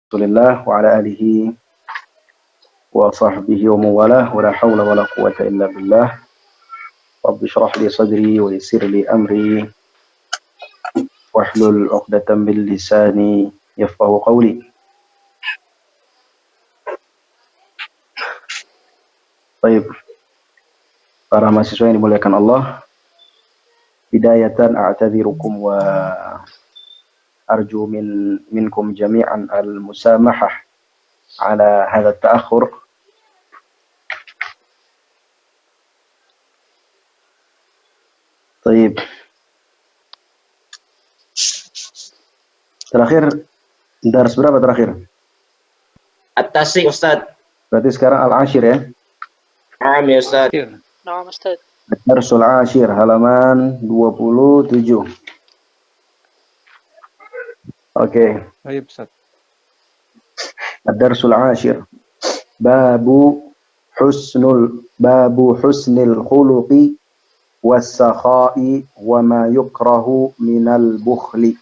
Rasulillah wa ala alihi wa sahbihi wa mawalah wa la hawla wa la quwwata illa billah. Rabbi shrah li sadri wa yassir li amri wahlul 'uqdatam min lisani yafqahu qawli. Baik, para mahasiswa yang dimuliakan Allah, bidayatan a'tadzirukum wa arju minkum jami'an al-musamahah ala hadha at-ta'akhur. Baik. Terakhir, dars berapa terakhir? At-Tasi, Ustaz. Berarti sekarang al-ashir ya? Naam ya Ustaz. Naam Ustaz. Darsul ashir halaman 27. Oke. Baik, Ustaz. Ad-darsul ashir. Babu husnil khuluqi was-sakha'i wa ma yukrahu minal bukhli.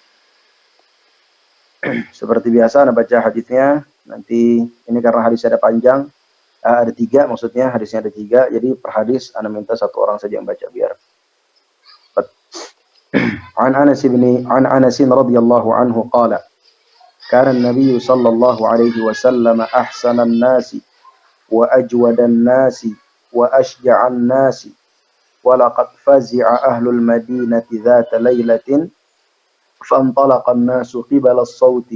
Seperti biasa Anda baca hadisnya. Nanti ini karena hadisnya ada panjang, ada 3 maksudnya, hadisnya ada 3. Jadi per hadis Anda minta 1 orang saja yang baca biar. An Anas radhiyallahu anhu qala kana an-nabiy sallallahu alaihi wasallam ahsanan nasi wa ajwadan nasi wa ashja'an nasi wa laqad fazi'a ahlul madinati dhata laylatin فانطلق الناس قبل الصوت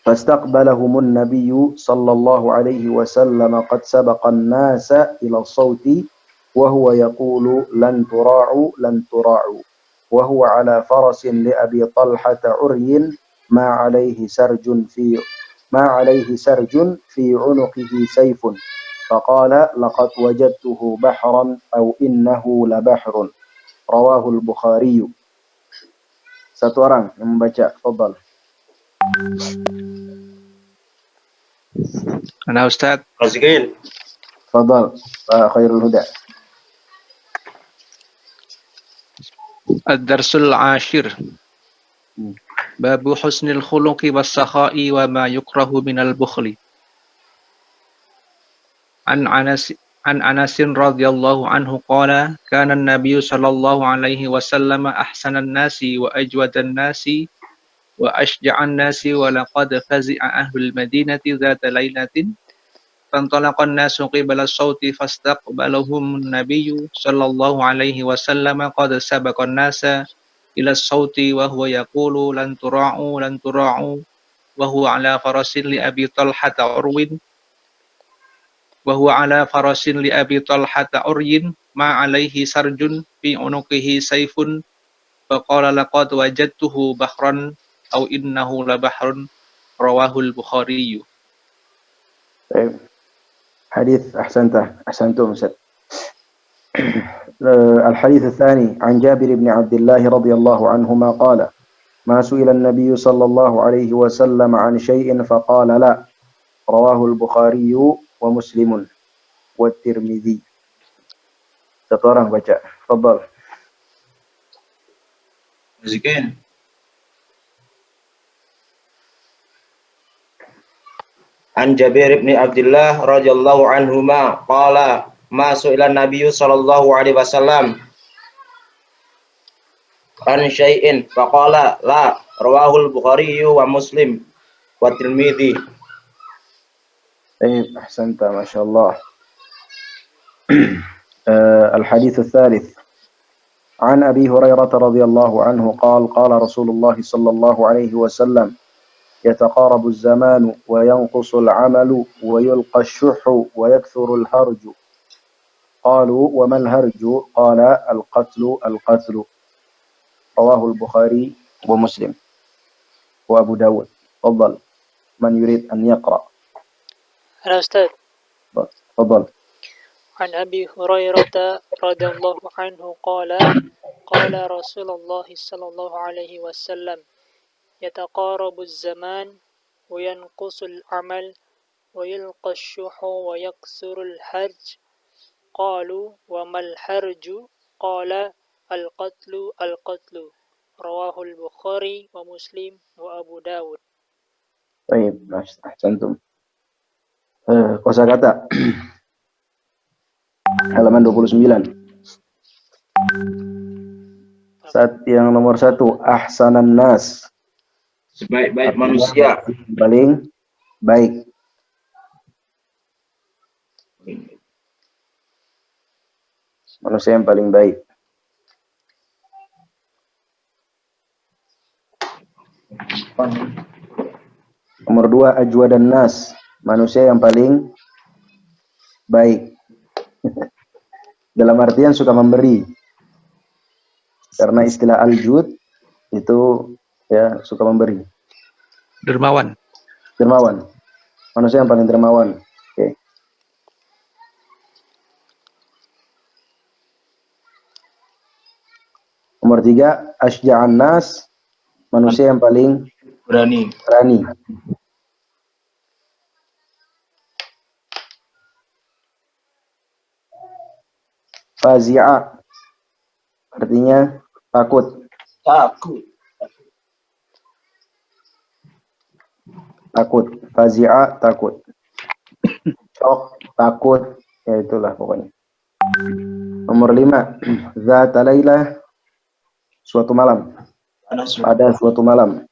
فاستقبلهم النبي صلى الله عليه وسلم قد سبق الناس إلى الصوت وهو يقول لن تراعوا وهو على فرس لأبي طلحة عري ما عليه سرج في عنقه سيف فقال لقد وجدته بحرا أو إنه لبحر رواه البخاري. Satu orang yang membaca, fadhal. Ana Ustaz. Razikil. Fadhal, Khairul Huda. Ad-darsul ashir. Babu husnil khuluqi was-sakha'i wa ma yukrahu minal bukhli. An Anas radhiyallahu anhu qala kana an-nabiy sallallahu alaihi wasallam ahsanan nasi wa ajwadan nasi wa ashja'an nasi wa laqad fazi'a ahlul madinati dhata lailatin fantalaqa an-nasu qibala as-sauti fastaqbalahum an-nabiy sallallahu alaihi wasallam qad sabaqa an-nasa ila as-sauti wa huwa yaqulu lan tura'u wa huwa ala farasin li Abi Talhah urwin وهو على فرس لأبي طلحة عري ما عليه سرج في عنقه سيف فقال لقد وجدته بحرا أو إنه لبحر رواه البخاري. حديث أحسنتم أستاذ. الحديث الثاني عن جابر بن عبد الله رضي الله عنهما قال ما سئل النبي صلى الله عليه وسلم عن شيء فقال لا رواه البخاري ومسلم والترمذي. Satu orang baca, fadhal. Razikil. An Jabir bin Abdullah radhiyallahu anhuma qala ma su'ila an-nabiy sallallahu alaihi wasallam an syai'in faqala la rawahul Bukhari wa Muslim wa Tirmidzi. أحسنت ما شاء الله. الحديث الثالث عن أبي هريرة رضي الله عنه قال قال رسول الله صلى الله عليه وسلم يتقارب الزمان وينقص العمل ويلقى الشح ويكثر الهرج قالوا وما الهرج قال القتل رواه البخاري ومسلم وأبو داود. تفضل من يريد أن يقرأ. Ana Ustaz. تفضل. عن أبي هريرة رضي الله عنه قال قال رسول الله صلى الله عليه وسلم يتقارب الزمان وينقص العمل ويلقى الشح ويكثر الحرج قالوا وما الحرج قال القتل رواه البخاري ومسلم وأبو داود. Baik, ahsantum. Kosakata halaman 29. Yang nomor 1, ahsanan nas. Sebaik-baik Artinya, manusia. paling baik. Manusia yang paling baik. Nomor 2, ajwadan nas. Manusia yang paling baik. Dalam artian suka memberi. Karena istilah al-jud itu ya suka memberi. Dermawan. Dermawan. Manusia yang paling dermawan. Oke. Nomor 3, asyja'an nas. Manusia yang paling Berani. berani. Fazi'a. Artinya takut. Takut. Fazi'a, takut. Shock, takut. Ya itulah pokoknya. Nomor 5, zata lailah. Suatu malam. Pada suatu malam.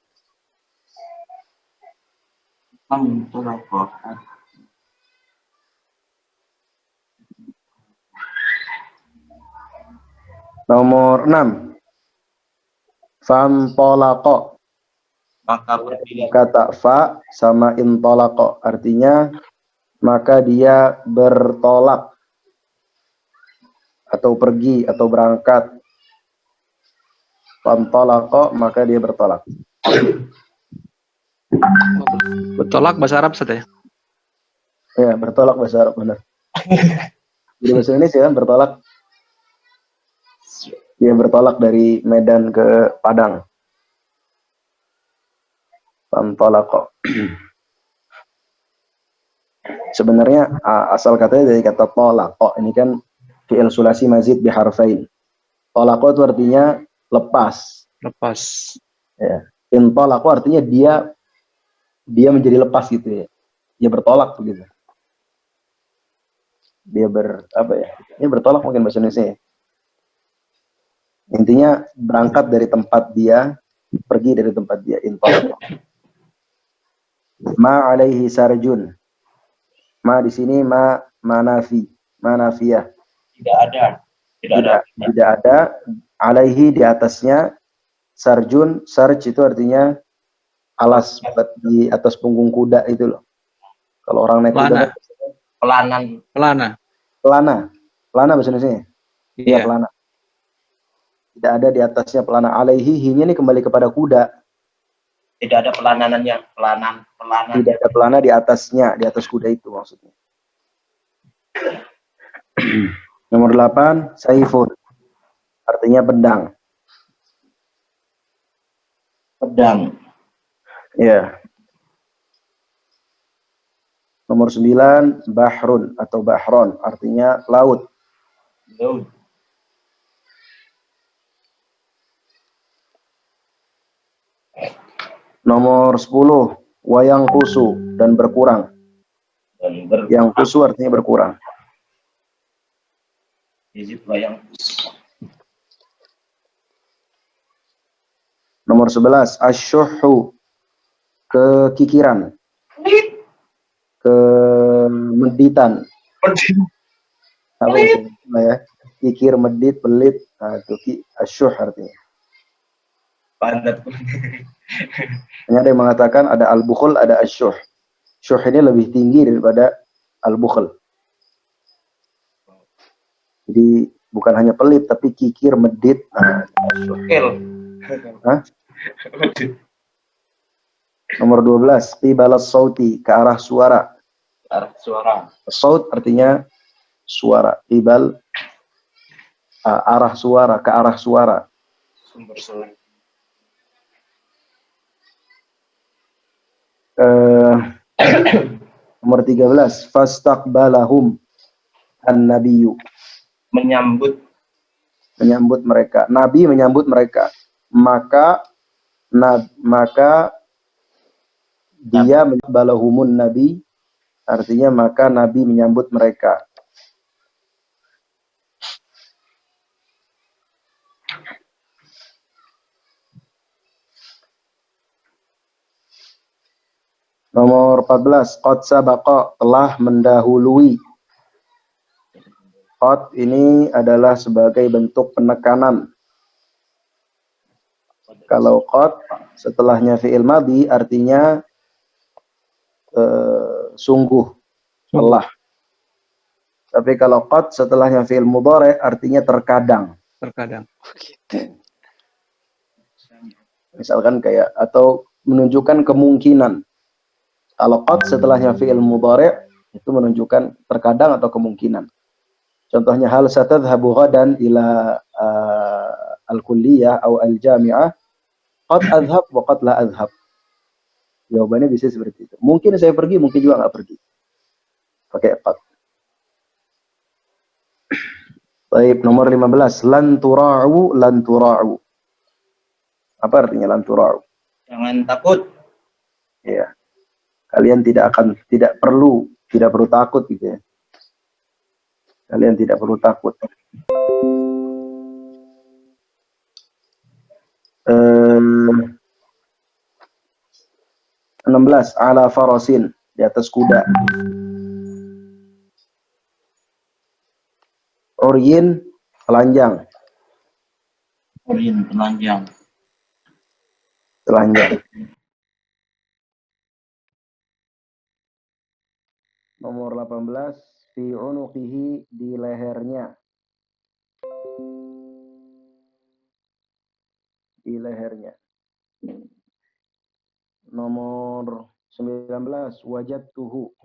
Nomor 6, fantolaqa. Maka berpilih. Kata fa sama intolaqa. Artinya maka dia bertolak. Atau pergi atau berangkat. Fantolaqa, maka dia bertolak. Bertolak bahasa Arab Ustaz ya? Ya, bertolak bahasa Arab, benar. Jadi bahasa Indonesia kan bertolak. Dia bertolak dari Medan ke Padang. Fantolaqa. Sebenarnya asal katanya dari kata tolaqa. Ini kan fi'il sulasi mazid biharfain. Tolaqa itu artinya lepas. Lepas. Ya. Intolaqa artinya dia menjadi lepas gitu ya. Dia bertolak begitu. Dia Dia bertolak mungkin bahasa Indonesia ya. Intinya berangkat dari tempat dia, pergi dari tempat dia. Intolaqa. Ma alaihi sarjun. Ma di sini manafiyah. Tidak ada. Alaihi di atasnya. Sarjun, sarj itu artinya alas buat di atas punggung kuda itu loh. Kalau orang naik kuda kan pelana bahasa Indonesia. Iya, pelana. Tidak ada di atasnya pelana. Alaihi, hinya ini kembali kepada kuda. Tidak ada pelananannya. Tidak ada pelana di atasnya, di atas kuda itu maksudnya. Nomor 8, saifun. Artinya pedang. Ya. Nomor 9, bahrun atau bahron. Artinya laut. Nomor 10, wayang kusu dan berkurang. Yang kusu artinya berkurang. Nomor 11, asyuhu, kekikiran, kemeditan. Apa ya? Kikir, medit, pelit. Nah, itu asyuh artinya. Hanya ada yang mengatakan ada al-bukhul, ada asyuh. Syuh ini lebih tinggi daripada al-bukhul. Jadi bukan hanya pelit, tapi kikir, medit. Nah, Nomor 12, qibalas sauti, ke arah suara. Saut artinya suara. Qibal, arah suara, ke arah suara. Sumber suara. Nomor 13, fastaqbalahum an-nabiyyu, menyambut mereka. Nabi menyambut mereka. Maka dia balahumun nabi, artinya maka nabi menyambut mereka. Nomor 14, qad sabaqa, telah mendahului. Qad ini adalah sebagai bentuk penekanan. Kalau qad setelahnya fi'il madhi artinya sungguh, telah. Tapi kalau qad setelahnya fi'il mudhari artinya terkadang. Terkadang. Misalkan kayak atau menunjukkan kemungkinan. Kalau qad setelahnya fi'il mudhari itu menunjukkan terkadang atau kemungkinan. Contohnya hal satadhhabu ghadan ila al-kulliyah atau al-jami'ah? Qad adhhab wa qad la adhhab. Jawabannya bisa seperti itu. Mungkin saya pergi, mungkin juga nggak pergi. Pakai qad. Baik, nomor 15. Lan tura'u, lan tura'u. Apa artinya lan tura'u? Jangan takut. Ya. Kalian tidak perlu takut gitu ya. Kalian tidak perlu takut. 16 ala farasin, di atas kuda. Oryin, telanjang. Oryin, telanjang. Telanjang. Nomor 18, fi unuqihi, di lehernya. Di lehernya. Nomor 19, wajadtuhu,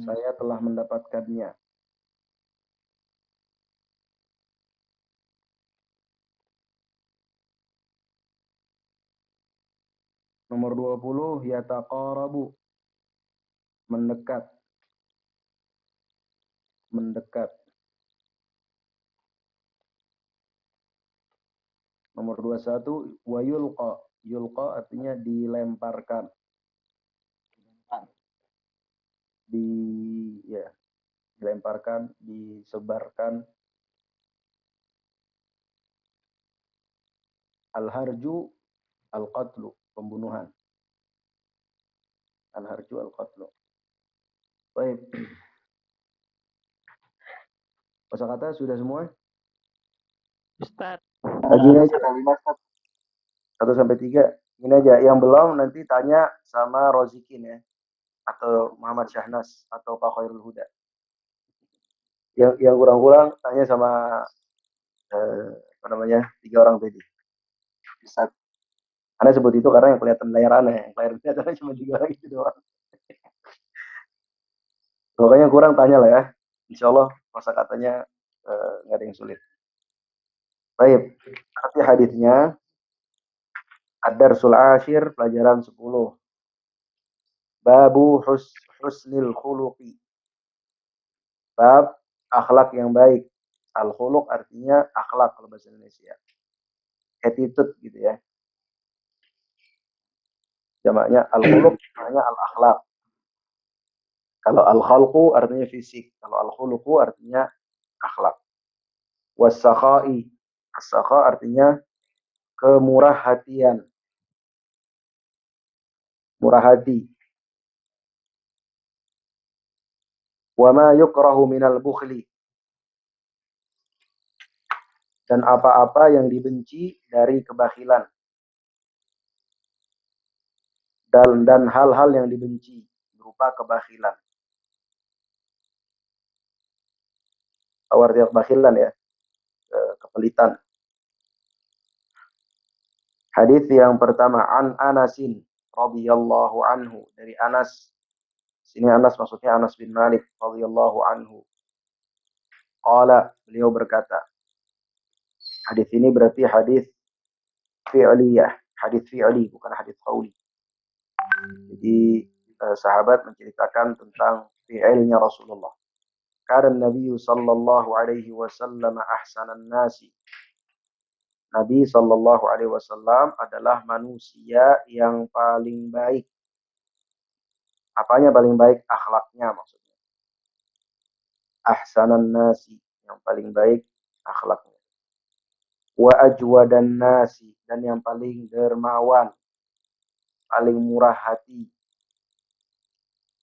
saya telah mendapatkannya. Nomor 20, yataqarabu, mendekat. Mendekat. Nomor 21, wa yulqa. Yulqa artinya dilemparkan. Dilemparkan, disebarkan. Al-harju, al-qatlu, pembunuhan. Al-harju, al-qatlu. Baik. Kosakata sudah semua? Ustaz. Gini aja kalimat 1 sampai 3. Ini aja. Yang belum nanti tanya sama Rozikin ya. Atau Muhammad Syahnas atau Pak Khairul Huda. Yang kurang-kurang tanya sama 3 orang tadi. Ustaz. Anda sebut itu karena yang kelihatan layar aneh. Yang layar kelihatan cuma 3 orang itu doang. Pokoknya kurang tanya lah ya. Insya Allah kosakatanya nggak ada yang sulit. Baik, arti hadisnya Ad-Darsul Ashir, pelajaran 10. Babu husnil khuluqi. Bab akhlak yang baik. Al-khuluq artinya akhlak kalau bahasa Indonesia. Attitude gitu ya. Jamaknya al-khuluq, jamaknya al-akhlak. Kalau al-khalqu artinya fisik. Kalau al-khuluqu artinya akhlak. Was-sakha'i. As-sakha artinya kemurah hatian. Murah hati. Wa ma yukrahu minal bukhli. Dan apa-apa yang dibenci dari kebakhilan. Dan hal-hal yang dibenci berupa kebakhilan. Artinya kebakhilan ya. Kepelitan. Hadis yang pertama an Anasin radhiyallahu anhu, dari Anas. Sini Anas maksudnya Anas bin Malik radhiyallahu anhu. Qala, beliau berkata. Hadis ini berarti hadis fi'liyah, hadis fi'li bukan hadis qauli. Jadi sahabat menceritakan tentang fi'ilnya Rasulullah. Karena Nabi sallallahu alaihi wasallam ahsanan nasi. Nabi sallallahu alaihi wasallam adalah manusia yang paling baik. Apanya paling baik? Akhlaknya maksudnya. Ahsanan nasi, yang paling baik akhlaknya. Wa ajwadan nasi, dan yang paling dermawan, paling murah hati,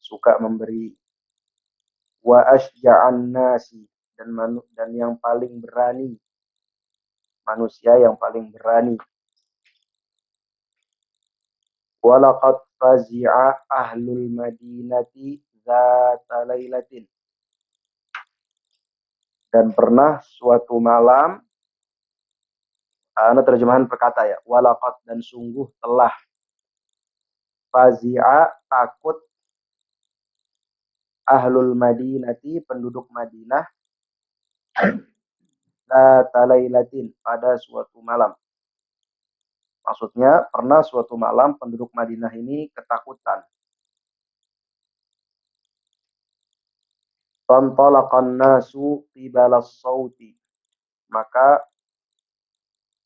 suka memberi. Wa asja'an nasi, dan yang paling berani, manusia yang paling berani. Walaqad fazi'a ahlul madinati dzata lailatin, dan pernah suatu malam, terjemahan perkata ya, walaqad, dan sungguh telah, fazi'a takut, ahlul madinati penduduk Madinah, dzata lailatin pada suatu malam. Maksudnya pernah suatu malam penduduk Madinah ini ketakutan. Fantalaqan nasu qibalas sauti, maka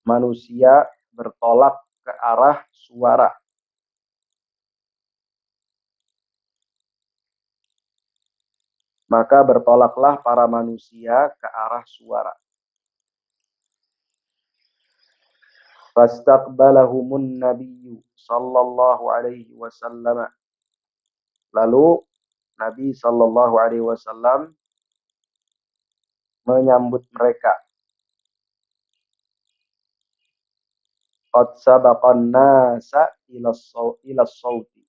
manusia bertolak ke arah suara. Maka bertolaklah para manusia ke arah suara. Fastaqbalahumun nabiyyu sallallahu alaihi wasallam. Lalu Nabi sallallahu alaihi wasallam menyambut mereka. Qad sabaqan nasa ila sauti.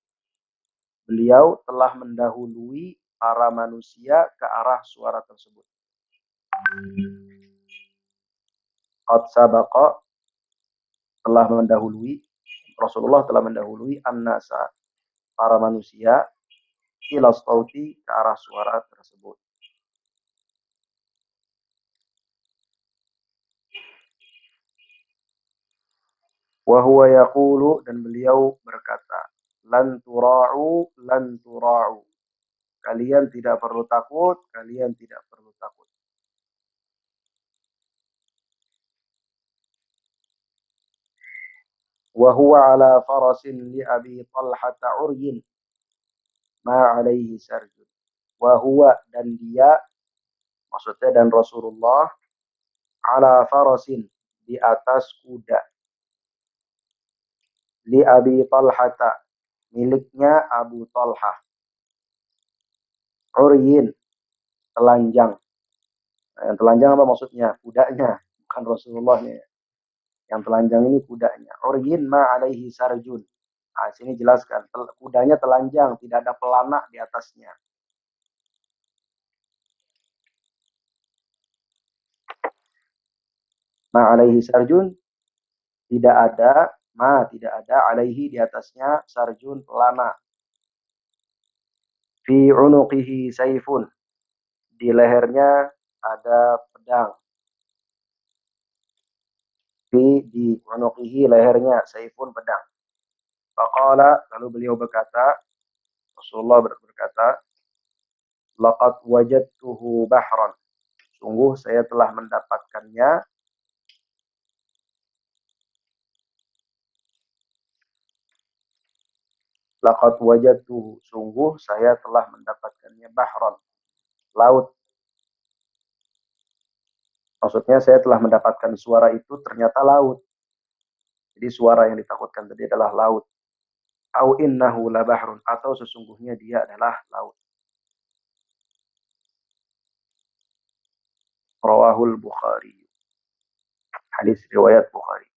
Beliau telah mendahului para manusia ke arah suara tersebut. Qad sabaqa, telah mendahului, Rasulullah telah mendahului an-nasa, para manusia, ila sauti, ke arah suara tersebut. Wa huwa yaqulu, dan beliau berkata, lan tura'u, lan tura'u. Kalian tidak perlu takut, kalian tidak perlu takut. Wa huwa ala farasin li Abi Talhata uryin ma alaihi sarjun. Wa huwa, dan dia, maksudnya dan Rasulullah, ala farasin, di atas kuda, li Abi Talhata, miliknya Abu Talhah, uryin, telanjang. Nah, yang telanjang apa maksudnya? Kudanya, bukan Rasulullahnya. Yang telanjang ini kudanya. Uryin ma alaihi sarjun. Nah, sini jelaskan, kudanya telanjang, tidak ada pelana di atasnya. Ma alaihi sarjun, tidak ada, tidak ada, alaihi, di atasnya, sarjun, pelana. Fi unuqihi saifun, di lehernya ada pedang. Di unuqihi, lehernya, saifun, pedang. Faqala, lalu beliau berkata, Rasulullah berkata, laqad wajadtuhu bahran, sungguh saya telah mendapatkannya laqad wajadtuhu, sungguh saya telah mendapatkannya bahran, laut. Maksudnya saya telah mendapatkan suara itu ternyata laut. Jadi suara yang ditakutkan tadi adalah laut. Au innahu la bahrun, atau sesungguhnya dia adalah laut. Rawahul Bukhari. Hadis riwayat Bukhari.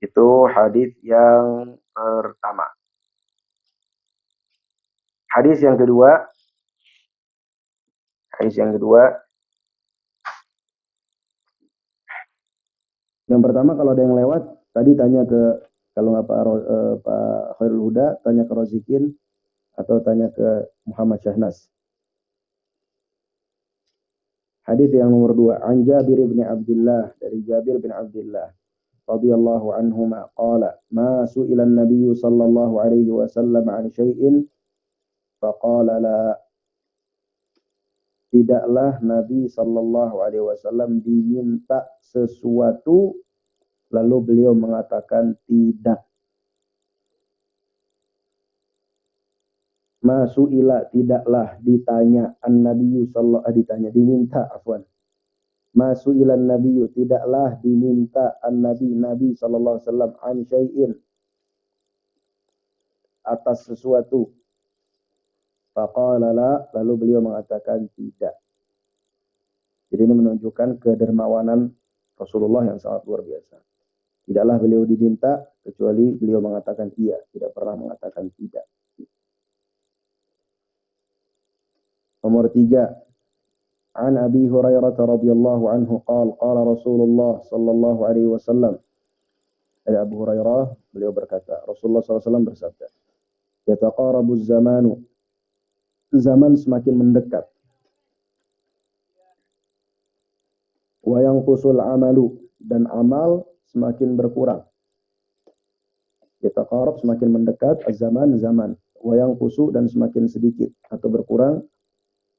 Itu hadis yang pertama. Hadis yang kedua. Yang pertama, kalau ada yang lewat, tadi tanya ke, kalau nggak Pak Khairul Huda, tanya ke Rozikin, atau tanya ke Muhammad Syahnas. Hadis yang nomor 2, an Jabir bin Abdullah, dari Jabir bin Abdullah radhiyallahu anhuma qala ma su'ila an-nabiy sallallahu alaihi wasallam an syai'in faqala la, tidaklah Nabi sallallahu alaihi wasallam diminta sesuatu lalu beliau mengatakan tidak. Ma su'ila tidaklah ditanya an-nabiyyu diminta afwan. Ma su'ila an-nabiyyu tidaklah diminta nabi sallallahu alaihi wasallam an syai'in atas sesuatu. Faqala la, lalu beliau mengatakan tidak. Jadi ini menunjukkan kedermawanan Rasulullah yang sangat luar biasa. Tidaklah beliau diminta kecuali beliau mengatakan iya, tidak pernah mengatakan tidak. Nomor 3. An Abi Hurairah radhiyallahu anhu qala Rasulullah sallallahu alaihi wasallam. Dari Abu Hurairah beliau berkata, Rasulullah SAW bersabda, yataqarabuz zamanu, zaman semakin mendekat. Wa yanqusul amalu, dan amal semakin berkurang. Yataqarab semakin mendekat, az-zaman zaman, wa yanqusu dan semakin sedikit atau berkurang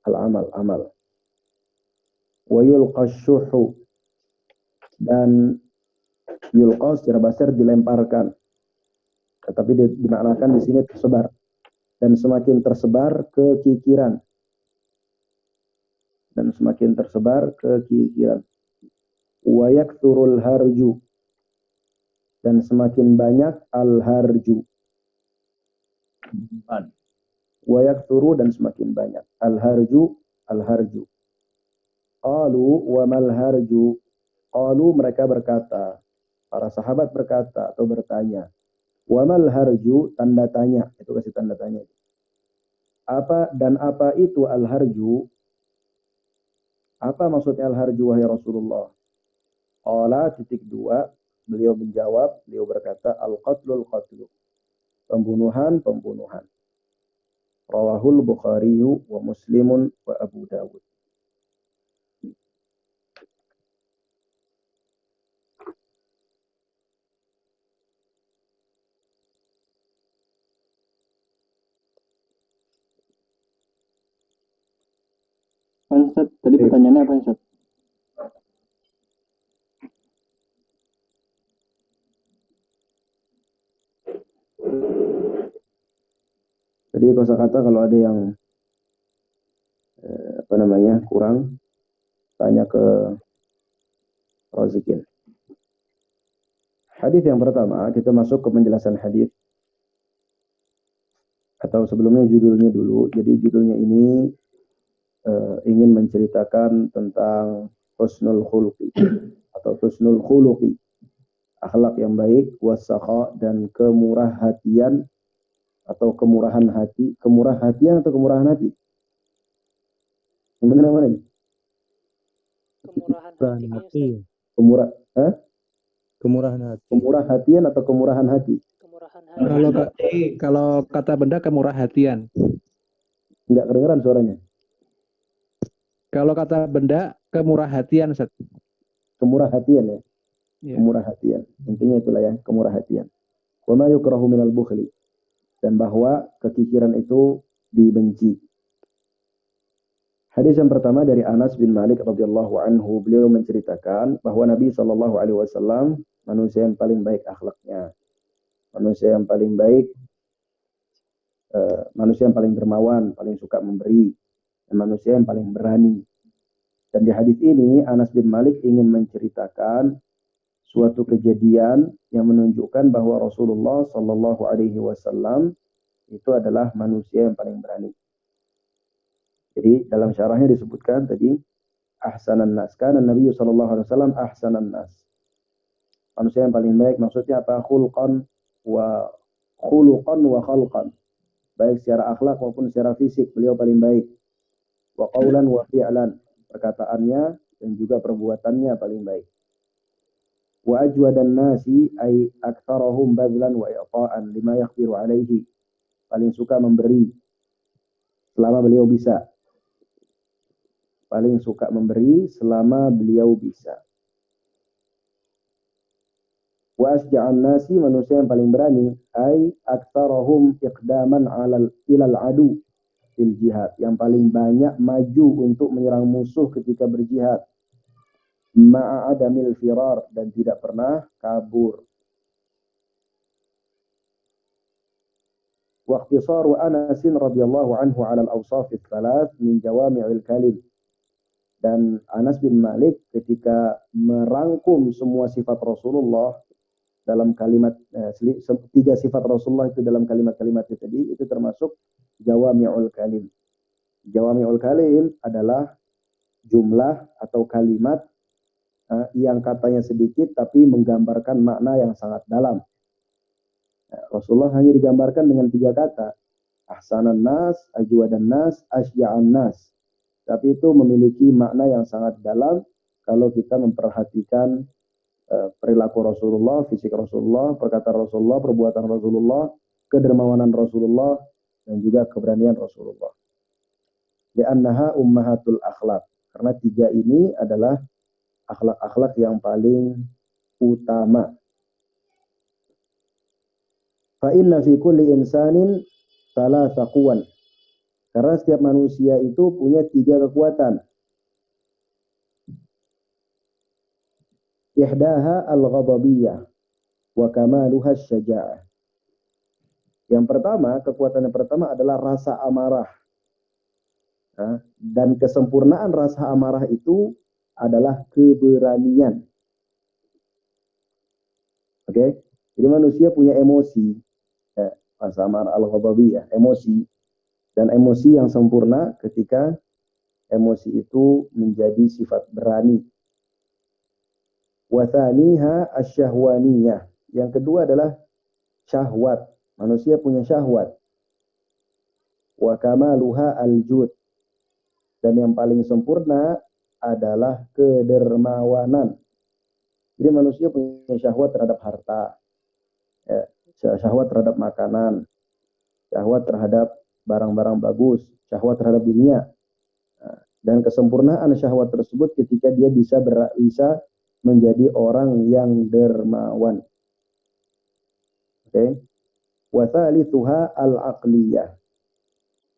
al-amal amal. Wa yulqasyuhu, dan yulqa secara bahasa dilemparkan, tetapi dimaknakan di sini tersebar, dan semakin tersebar kekikiran, dan semakin tersebar kekikiran. Wa yakthurul harju, dan semakin banyak al-harju. Wa yakthuru, dan semakin banyak al-harju. Qalu wa mal harju. Qalu, mereka berkata, para sahabat berkata atau bertanya, wa mal harju, tanda tanya, itu kasih tanda tanya. Apa dan apa itu al-harju? Apa maksudnya al-harju wahai Rasulullah? Qala (2), beliau menjawab, beliau berkata, al-qatlul qatlu, pembunuhan. Rawahul Bukhari wa Muslimun wa Abu Dawud. Ustaz, tadi pertanyaannya apa Ustaz? Jadi kosakata kalau ada yang kurang, tanya ke Razikin. Hadis yang pertama, kita masuk ke penjelasan hadis. Atau sebelumnya judulnya dulu. Jadi judulnya ini ingin menceritakan tentang husnul khuluqi atau husnul khuluqi, akhlak yang baik, wasakha, dan kemurah hatian atau kemurahan hati, kemurah hatian atau kemurahan hati. Yang benar mana ini? Kemurahan hati. Kemurahan hati. Kemurah hatian atau kemurahan hati? Kemurahan hati. Kalau kata benda kemurah hatian. Enggak kedengeran suaranya. Kalau kata benda kemurah hatian, Ustaz. Kemurah hatian ya. Ya. Kemurah hatian. Intinya itulah ya, kemurah hatian. Wa ma yukrahu minal bukhli. Dan bahwa kekikiran itu dibenci. Hadis yang pertama dari Anas bin Malik radhiyallahu anhu, beliau menceritakan bahwa Nabi sallallahu alaihi wasallam manusia yang paling baik akhlaknya. Manusia yang paling baik, manusia yang paling dermawan, paling suka memberi, dan manusia yang paling berani. Dan di hadis ini Anas bin Malik ingin menceritakan suatu kejadian yang menunjukkan bahwa Rasulullah sallallahu alaihi wasallam itu adalah manusia yang paling berani. Jadi dalam syarahnya disebutkan tadi ahsanan nas, kana Nabi sallallahu alaihi wasallam ahsanan nas. Manusia yang paling baik maksudnya apa? Khuluqan wa khalqan. Baik secara akhlak maupun secara fisik beliau paling baik. Wa qaulan wa fi'lan, perkataannya dan juga perbuatannya paling baik. Wa ajwadan nasi ay aktsarahum badlan wa i'ta'an lima yaqdiru alaihi, paling suka memberi selama beliau bisa. Paling suka memberi selama beliau bisa. Wa asja'an nasi, manusia yang paling berani, ay aktsarahum iqdaman ilal adu fil jihad, yang paling banyak maju untuk menyerang musuh ketika berjihad. Ma'adamil firar, dan tidak pernah kabur. Wa ikhtisaru Anas radhiyallahu anhu 'ala al-awsaf ats-tsalath min jawami'il kalim. Dan Anas bin Malik ketika merangkum semua sifat Rasulullah dalam kalimat tiga sifat Rasulullah itu dalam kalimat-kalimat itu tadi, itu termasuk jawami'ul kalim. Jawami'ul kalim adalah jumlah atau kalimat yang katanya sedikit tapi menggambarkan makna yang sangat dalam. Rasulullah hanya digambarkan dengan 3 kata. Ahsanan nas, ajwadan nas, asya'an nas. Tapi itu memiliki makna yang sangat dalam kalau kita memperhatikan perilaku Rasulullah, fisik Rasulullah, perkataan Rasulullah, perbuatan Rasulullah, kedermawanan Rasulullah, dan juga keberanian Rasulullah. Li'annaha ummahatul akhlaq. Karena 3 ini adalah akhlak-akhlak yang paling utama. Fa inna fi kulli insanin thalatha quwan. Karena setiap manusia itu punya 3 kekuatan. Ihdaha al-ghadabiyah wa kamaluha syaja'ah. Yang pertama, kekuatan yang pertama adalah rasa amarah. Dan kesempurnaan rasa amarah itu adalah keberanian. Oke? Jadi manusia punya emosi. Rasa amarah al-ghadabiyah, emosi. Dan emosi yang sempurna ketika emosi itu menjadi sifat berani. Wa thaniha asyahwaniyah. Yang kedua adalah syahwat. Manusia punya syahwat. Wa kamaluha al-jud. Dan yang paling sempurna adalah kedermawanan. Jadi manusia punya syahwat terhadap harta. Syahwat terhadap makanan. Syahwat terhadap barang-barang bagus, syahwat terhadap dunia. Dan kesempurnaan syahwat tersebut ketika dia bisa menjadi orang yang dermawan. Oke. Wa thalithuha al-aqliyah.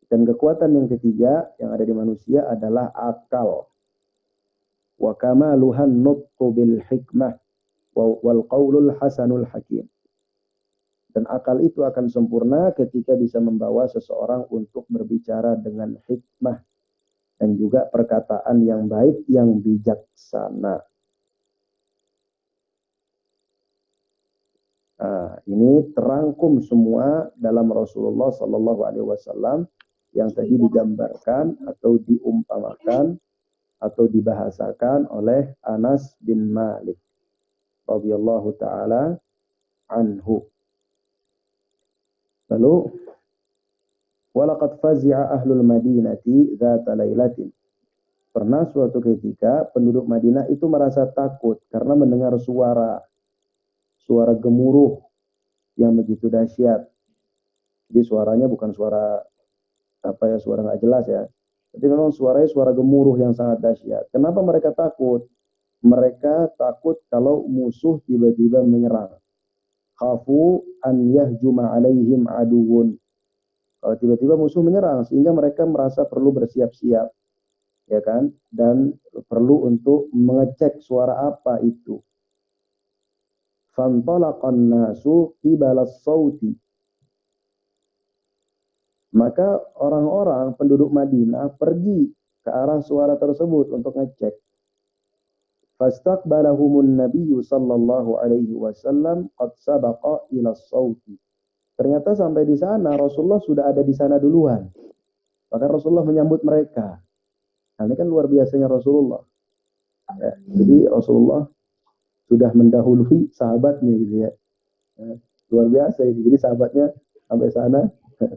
Dan kekuatan yang ketiga yang ada di manusia adalah akal. Wa kamaluhan nutqu bil hikmah wal qaulul hasanul hakim. Dan akal itu akan sempurna ketika bisa membawa seseorang untuk berbicara dengan hikmah. Dan juga perkataan yang baik, yang bijaksana. Ini terangkum semua dalam Rasulullah Sallallahu Alaihi Wasallam yang tadi digambarkan atau diumpamakan atau dibahasakan oleh Anas bin Malik radhiyallahu taala anhu. Lalu walaqad fazi'a ahlul madinati dzata lailatin. Pernah suatu ketika penduduk Madinah itu merasa takut karena mendengar suara gemuruh yang begitu dahsyat. Jadi suaranya bukan suara suara nggak jelas ya. Tapi memang suaranya suara gemuruh yang sangat dahsyat. Kenapa mereka takut? Mereka takut kalau musuh tiba-tiba menyerang. Khafu an yahjuma alaihim aduun. Kalau tiba-tiba musuh menyerang sehingga mereka merasa perlu bersiap-siap. Ya kan? Dan perlu untuk mengecek suara apa itu. Fantalaqan nasu qibala as-sauti. Maka orang-orang penduduk Madinah pergi ke arah suara tersebut untuk ngecek. Fastaqbalahumun nabiyyu sallallahu alaihi wasallam qad sabaqa ila as-sauti. Ternyata sampai di sana Rasulullah sudah ada di sana duluan. Maka Rasulullah menyambut mereka. Nah, ini kan luar biasanya Rasulullah. Ya, jadi Rasulullah sudah mendahului sahabatnya gitu ya. Luar biasa ini. Jadi sahabatnya sampai sana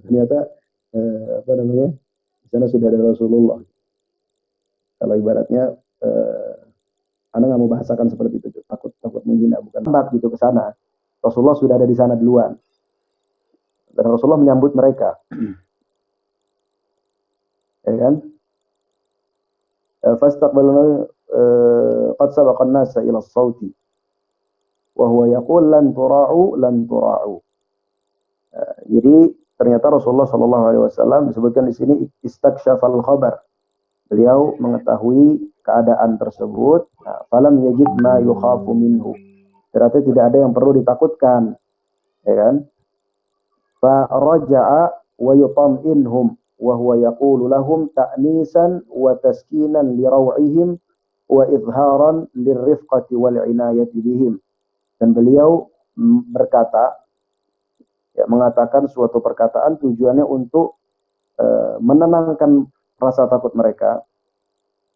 ternyata di sana sudah ada Rasulullah. Kalau ibaratnya Anda nggak mau bahasakan seperti itu, takut menghina, bukan lambat gitu ke sana. Rasulullah sudah ada di sana duluan. Dan Rasulullah menyambut mereka. Ya kan? Fastaqbaluna qad sabaqa an-nasa ila as-sauti. Wa huwa yaqul lan tura'u. Jadi ternyata Rasulullah sallallahu alaihi wasallam disebutkan di sini istaksyafal khabar. Beliau mengetahui keadaan tersebut, falam yajid ma yukhafu minhu. Ternyata tidak ada yang perlu ditakutkan. Ya kan? Faraja'a wa yutam'inhum wa huwa yaqulu lahum ta'nisan wa taskinan li raw'ihim wa izharan lirrifqati wal inayati bihim. Dan beliau berkata, ya, mengatakan suatu perkataan tujuannya untuk menenangkan rasa takut mereka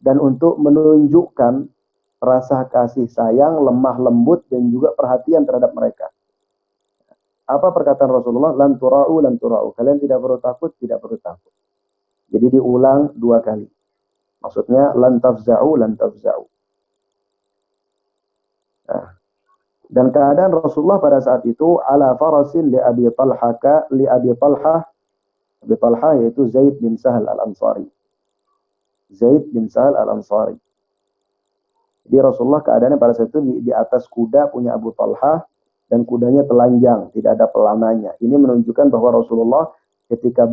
dan untuk menunjukkan rasa kasih sayang, lemah lembut dan juga perhatian terhadap mereka. Apa perkataan Rasulullah? Lan tura'u, lan tura'u. Kalian tidak perlu takut, tidak perlu takut. Jadi diulang 2 kali. Maksudnya lan tafza'u, lan tafza'u. Nah, dan keadaan Rasulullah pada saat itu ala farasin li Abi Talhah yaitu Zaid bin Sahal al-Ansari. Zaid bin Sahal al-Ansari. Jadi Rasulullah keadaannya pada saat itu di atas kuda punya Abu Talhah dan kudanya telanjang, tidak ada pelananya. Ini menunjukkan bahwa Rasulullah ketika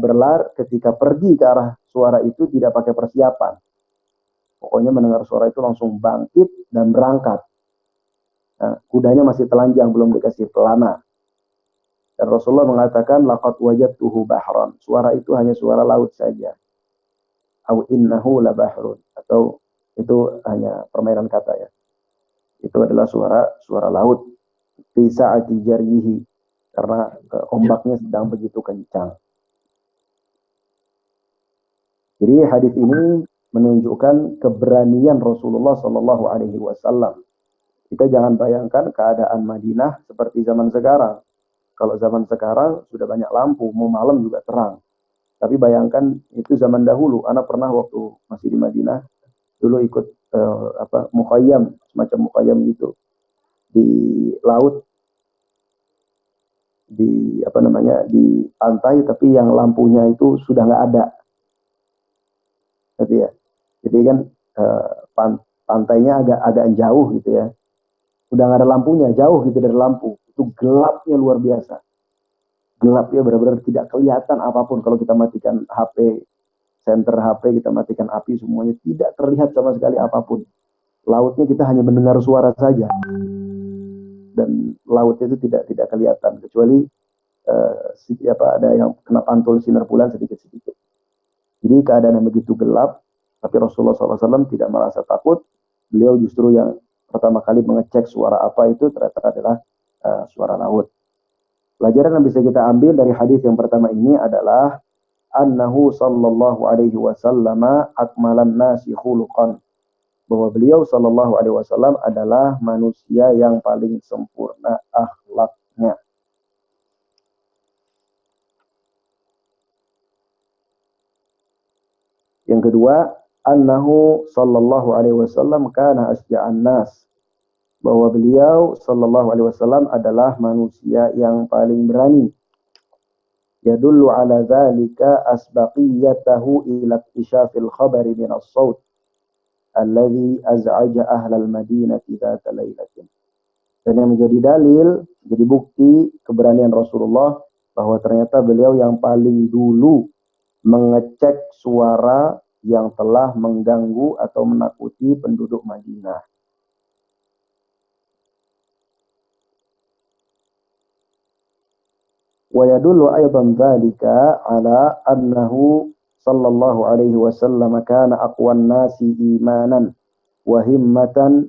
pergi ke arah suara itu tidak pakai persiapan. Pokoknya mendengar suara itu langsung bangkit dan berangkat. Nah, kudanya masih telanjang, belum dikasih pelana. Dan Rasulullah mengatakan, laqad wajadtuhu bahran. Suara itu hanya suara laut saja. Au innahu la bahrun. Atau itu hanya permainan kata ya. Itu adalah suara laut. Fi sa'ati jaryihi. Karena ombaknya sedang begitu kencang. Jadi hadis ini menunjukkan keberanian Rasulullah Shallallahu Alaihi Wasallam. Kita jangan bayangkan keadaan Madinah seperti zaman sekarang. Kalau zaman sekarang sudah banyak lampu, mau malam juga terang. Tapi bayangkan itu zaman dahulu. Anak pernah waktu masih di Madinah, dulu ikut mukhayyam, semacam mukhayyam gitu di laut, di di pantai, tapi yang lampunya itu sudah nggak ada. Gitu ya. Jadi kan pantainya agak jauh gitu ya. Udah nggak ada lampunya, jauh gitu dari lampu. Itu gelapnya luar biasa. Gelapnya benar-benar tidak kelihatan apapun. Kalau kita matikan HP, senter HP, kita matikan api, semuanya tidak terlihat sama sekali apapun. Lautnya kita hanya mendengar suara saja. Dan lautnya itu tidak kelihatan. Kecuali ada yang kena pantul sinar bulan sedikit-sedikit. Jadi keadaan yang begitu gelap, tapi Rasulullah SAW tidak merasa takut. Beliau justru yang pertama kali mengecek suara apa itu ternyata adalah suara laut. Pelajaran yang bisa kita ambil dari hadis yang pertama ini adalah annahu sallallahu alaihi wasallam akmalan nasi khuluqan. Bahwa beliau sallallahu alaihi wasallam adalah manusia yang paling sempurna akhlaknya. Yang kedua, annahu sallallahu alaihi wasallam kana asja'an nas. Bahwa beliau sallallahu alaihi wasallam adalah manusia yang paling berani. Yadullu ala dzalika asbaqiyatahu ila ikhtishafil khabari min as-saut alladhi az'aja ahlal madinati dzata lailatin. Dan yang menjadi dalil, jadi bukti keberanian Rasulullah bahwa ternyata beliau yang paling dulu mengecek suara yang telah mengganggu atau menakuti penduduk Madinah. Wa yadullu aidan dzalika ala annahu sallallahu alaihi wasallam kana aqwan nasi imanan wa himmatan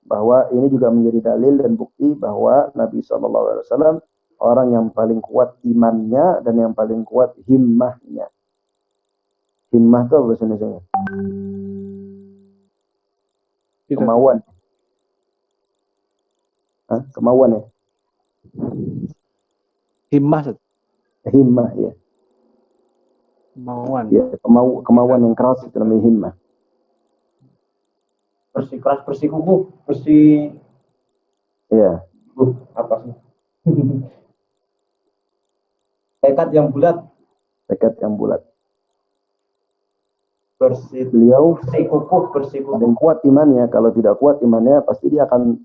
bahwa ini juga menjadi dalil dan bukti bahwa Nabi SAW orang yang paling kuat imannya dan yang paling kuat himmahnya. Himmah itu apa bahasa Indonesia? Kemauan. Hah? Kemauan ya? Himmah. Himmah ya. Kemauan. Ya, kemauan yang keras itu namanya himmah. Bersikeras, bersikukuh, bersih. Iya. Apa sih? Tekad yang bulat. Tekad yang bulat. Beliau bersikukuh. Paling kuat imannya. Kalau tidak kuat imannya, pasti dia akan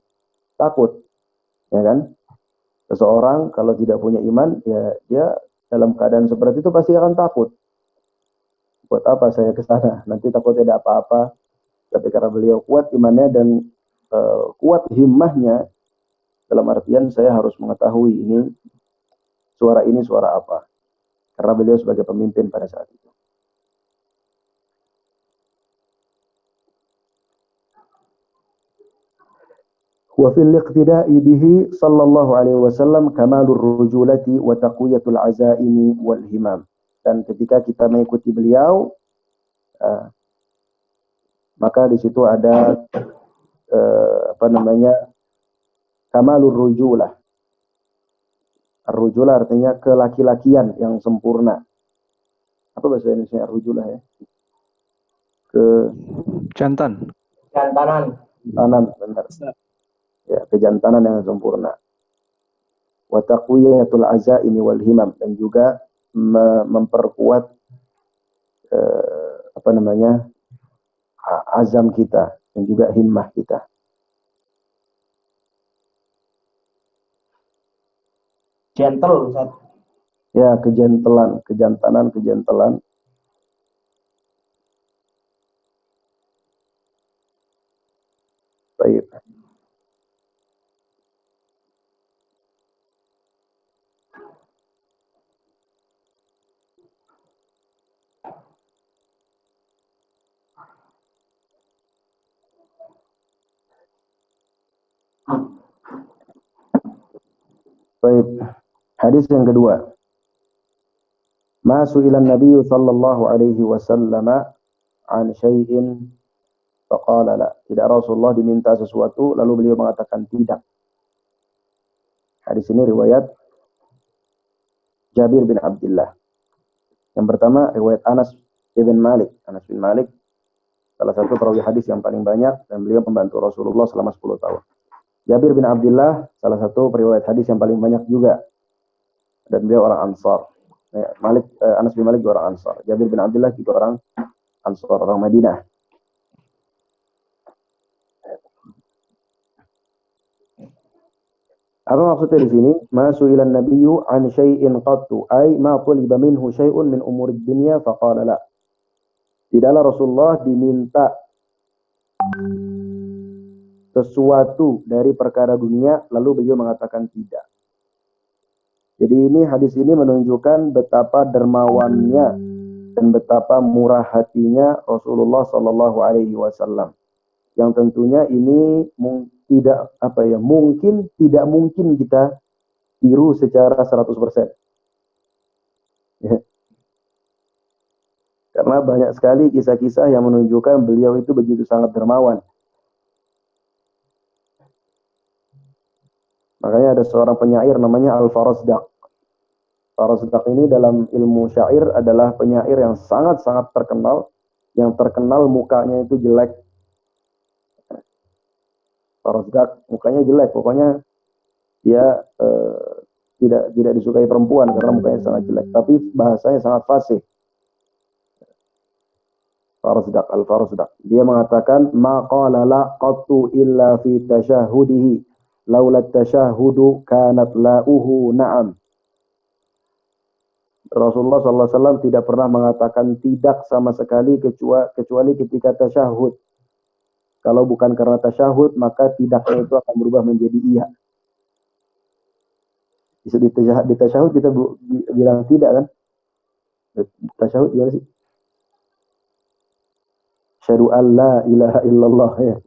takut. Ya kan? Seseorang kalau tidak punya iman, ya dia dalam keadaan seperti itu pasti akan takut. Buat apa saya ke sana? Nanti takut ada apa-apa. tapi karena beliau kuat imannya dan kuat himmahnya, dalam artian saya harus mengetahui ini suara apa, karena beliau sebagai pemimpin pada saat itu. Wa fil iqtida'i bihi sallallahu alaihi wasallam kamalur rujulati wa taqwiyatul azaimi wal himam. Dan ketika kita mengikuti beliau, maka di situ ada kamalur rujulah. Ar-rujulah artinya kelaki-lakian yang sempurna. Apa bahasa Indonesia ar-rujulah ya? Jantan. Jantanan. Benar. Ya, kejantanan yang sempurna. Wa taqwiyatul azaimi wal himam, dan juga memperkuat azam kita dan juga himmah kita. Gentle, Ustaz. Ya, kejantanan. Baik. Baik. Hadis yang kedua. Ma su'ilan Nabi sallallahu alaihi wasallam an syai'in faqala la. Tidak, Rasulullah diminta sesuatu lalu beliau mengatakan tidak. Hadis ini riwayat Jabir bin Abdullah. Yang pertama riwayat Anas bin Malik. Anas bin Malik salah satu perawi hadis yang paling banyak dan beliau membantu Rasulullah selama 10 tahun. Jabir bin Abdullah salah satu periwayat hadis yang paling banyak juga, dan beliau orang Ansar. Anas bin Malik juga orang Ansar. Jabir bin Abdullah juga orang Ansar, orang Madinah. Apa maksudnya di sini? Ma su'ilan nabiyyu an syai'in qattu, ay ma tuliba minhu syai'un min umurid dunya faqala la. Tidaklah Rasulullah diminta sesuatu dari perkara dunia lalu beliau mengatakan tidak. Jadi hadis ini menunjukkan betapa dermawannya dan betapa murah hatinya Rasulullah sallallahu alaihi wasallam. Yang tentunya ini tidak mungkin kita tiru secara 100%. Ya. Karena banyak sekali kisah-kisah yang menunjukkan beliau itu begitu sangat dermawan. Makanya ada seorang penyair namanya Al-Farazdaq. Farazdaq ini dalam ilmu syair adalah penyair yang sangat-sangat terkenal, yang terkenal mukanya itu jelek. Farazdaq mukanya jelek, pokoknya dia tidak disukai perempuan karena mukanya sangat jelek, tapi bahasanya sangat fasih. Farazdaq, Al-Farazdaq. Dia mengatakan ma qala la qattu illa fi tashahudihi. Laula tasyahudu kanat la'uhu na'am. Rasulullah SAW tidak pernah mengatakan tidak sama sekali kecuali ketika tasyahud. Kalau bukan karena tasyahud, maka tidaknya itu akan berubah menjadi iya. Di tasyahud kita bilang tidak kan? Tasyahud gimana sih? Asyhadu an la ilaha illallah ya.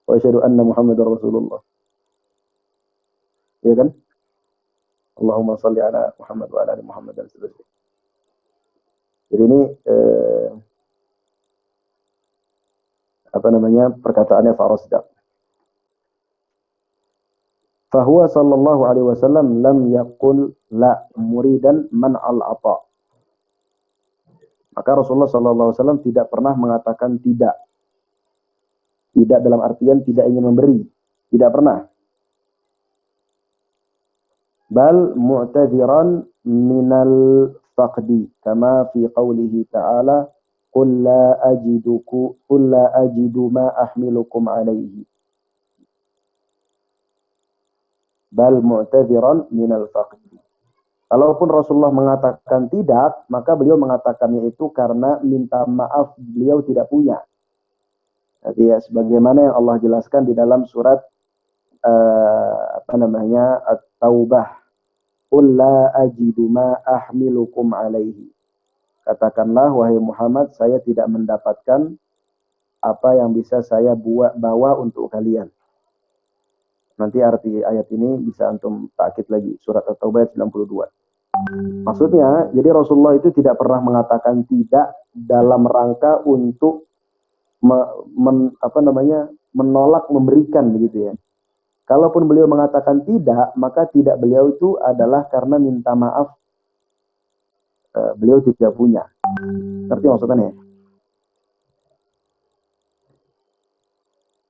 Wa asyhadu anna Muhammadar Rasulullah. Ya kan? Allahumma shalli ala Muhammad wa ala ali Muhammad dan seterusnya. Jadi ini perkataannya Farazdaq. Fahuwa sallallahu alaihi wasallam lam yaqul la muridan man al-ata. Maka Rasulullah sallallahu alaihi wasallam tidak pernah mengatakan tidak. Tidak dalam artian tidak ingin memberi. Tidak pernah. Bal mu'tadziran minal faqdi. Kama fi qawlihi ta'ala. Qul la ajidu ma ahmilukum alaihi. Bal mu'tadziran minal faqdi. Kalaupun Rasulullah mengatakan tidak, maka beliau mengatakannya itu karena minta maaf beliau tidak punya. Jadi ya, sebagaimana yang Allah jelaskan di dalam surat At-Taubah, "Qul la ajidu ma ahmilukum alaihi." Katakanlah wahai Muhammad, saya tidak mendapatkan apa yang bisa saya bawa untuk kalian. Nanti arti ayat ini bisa antum takkid lagi, surat At-Taubah ayat 92. Maksudnya, jadi Rasulullah itu tidak pernah mengatakan tidak dalam rangka untuk menolak memberikan begitu ya. Kalaupun beliau mengatakan tidak, maka tidak beliau itu adalah karena minta maaf beliau tidak punya. Ngerti maksudnya ya?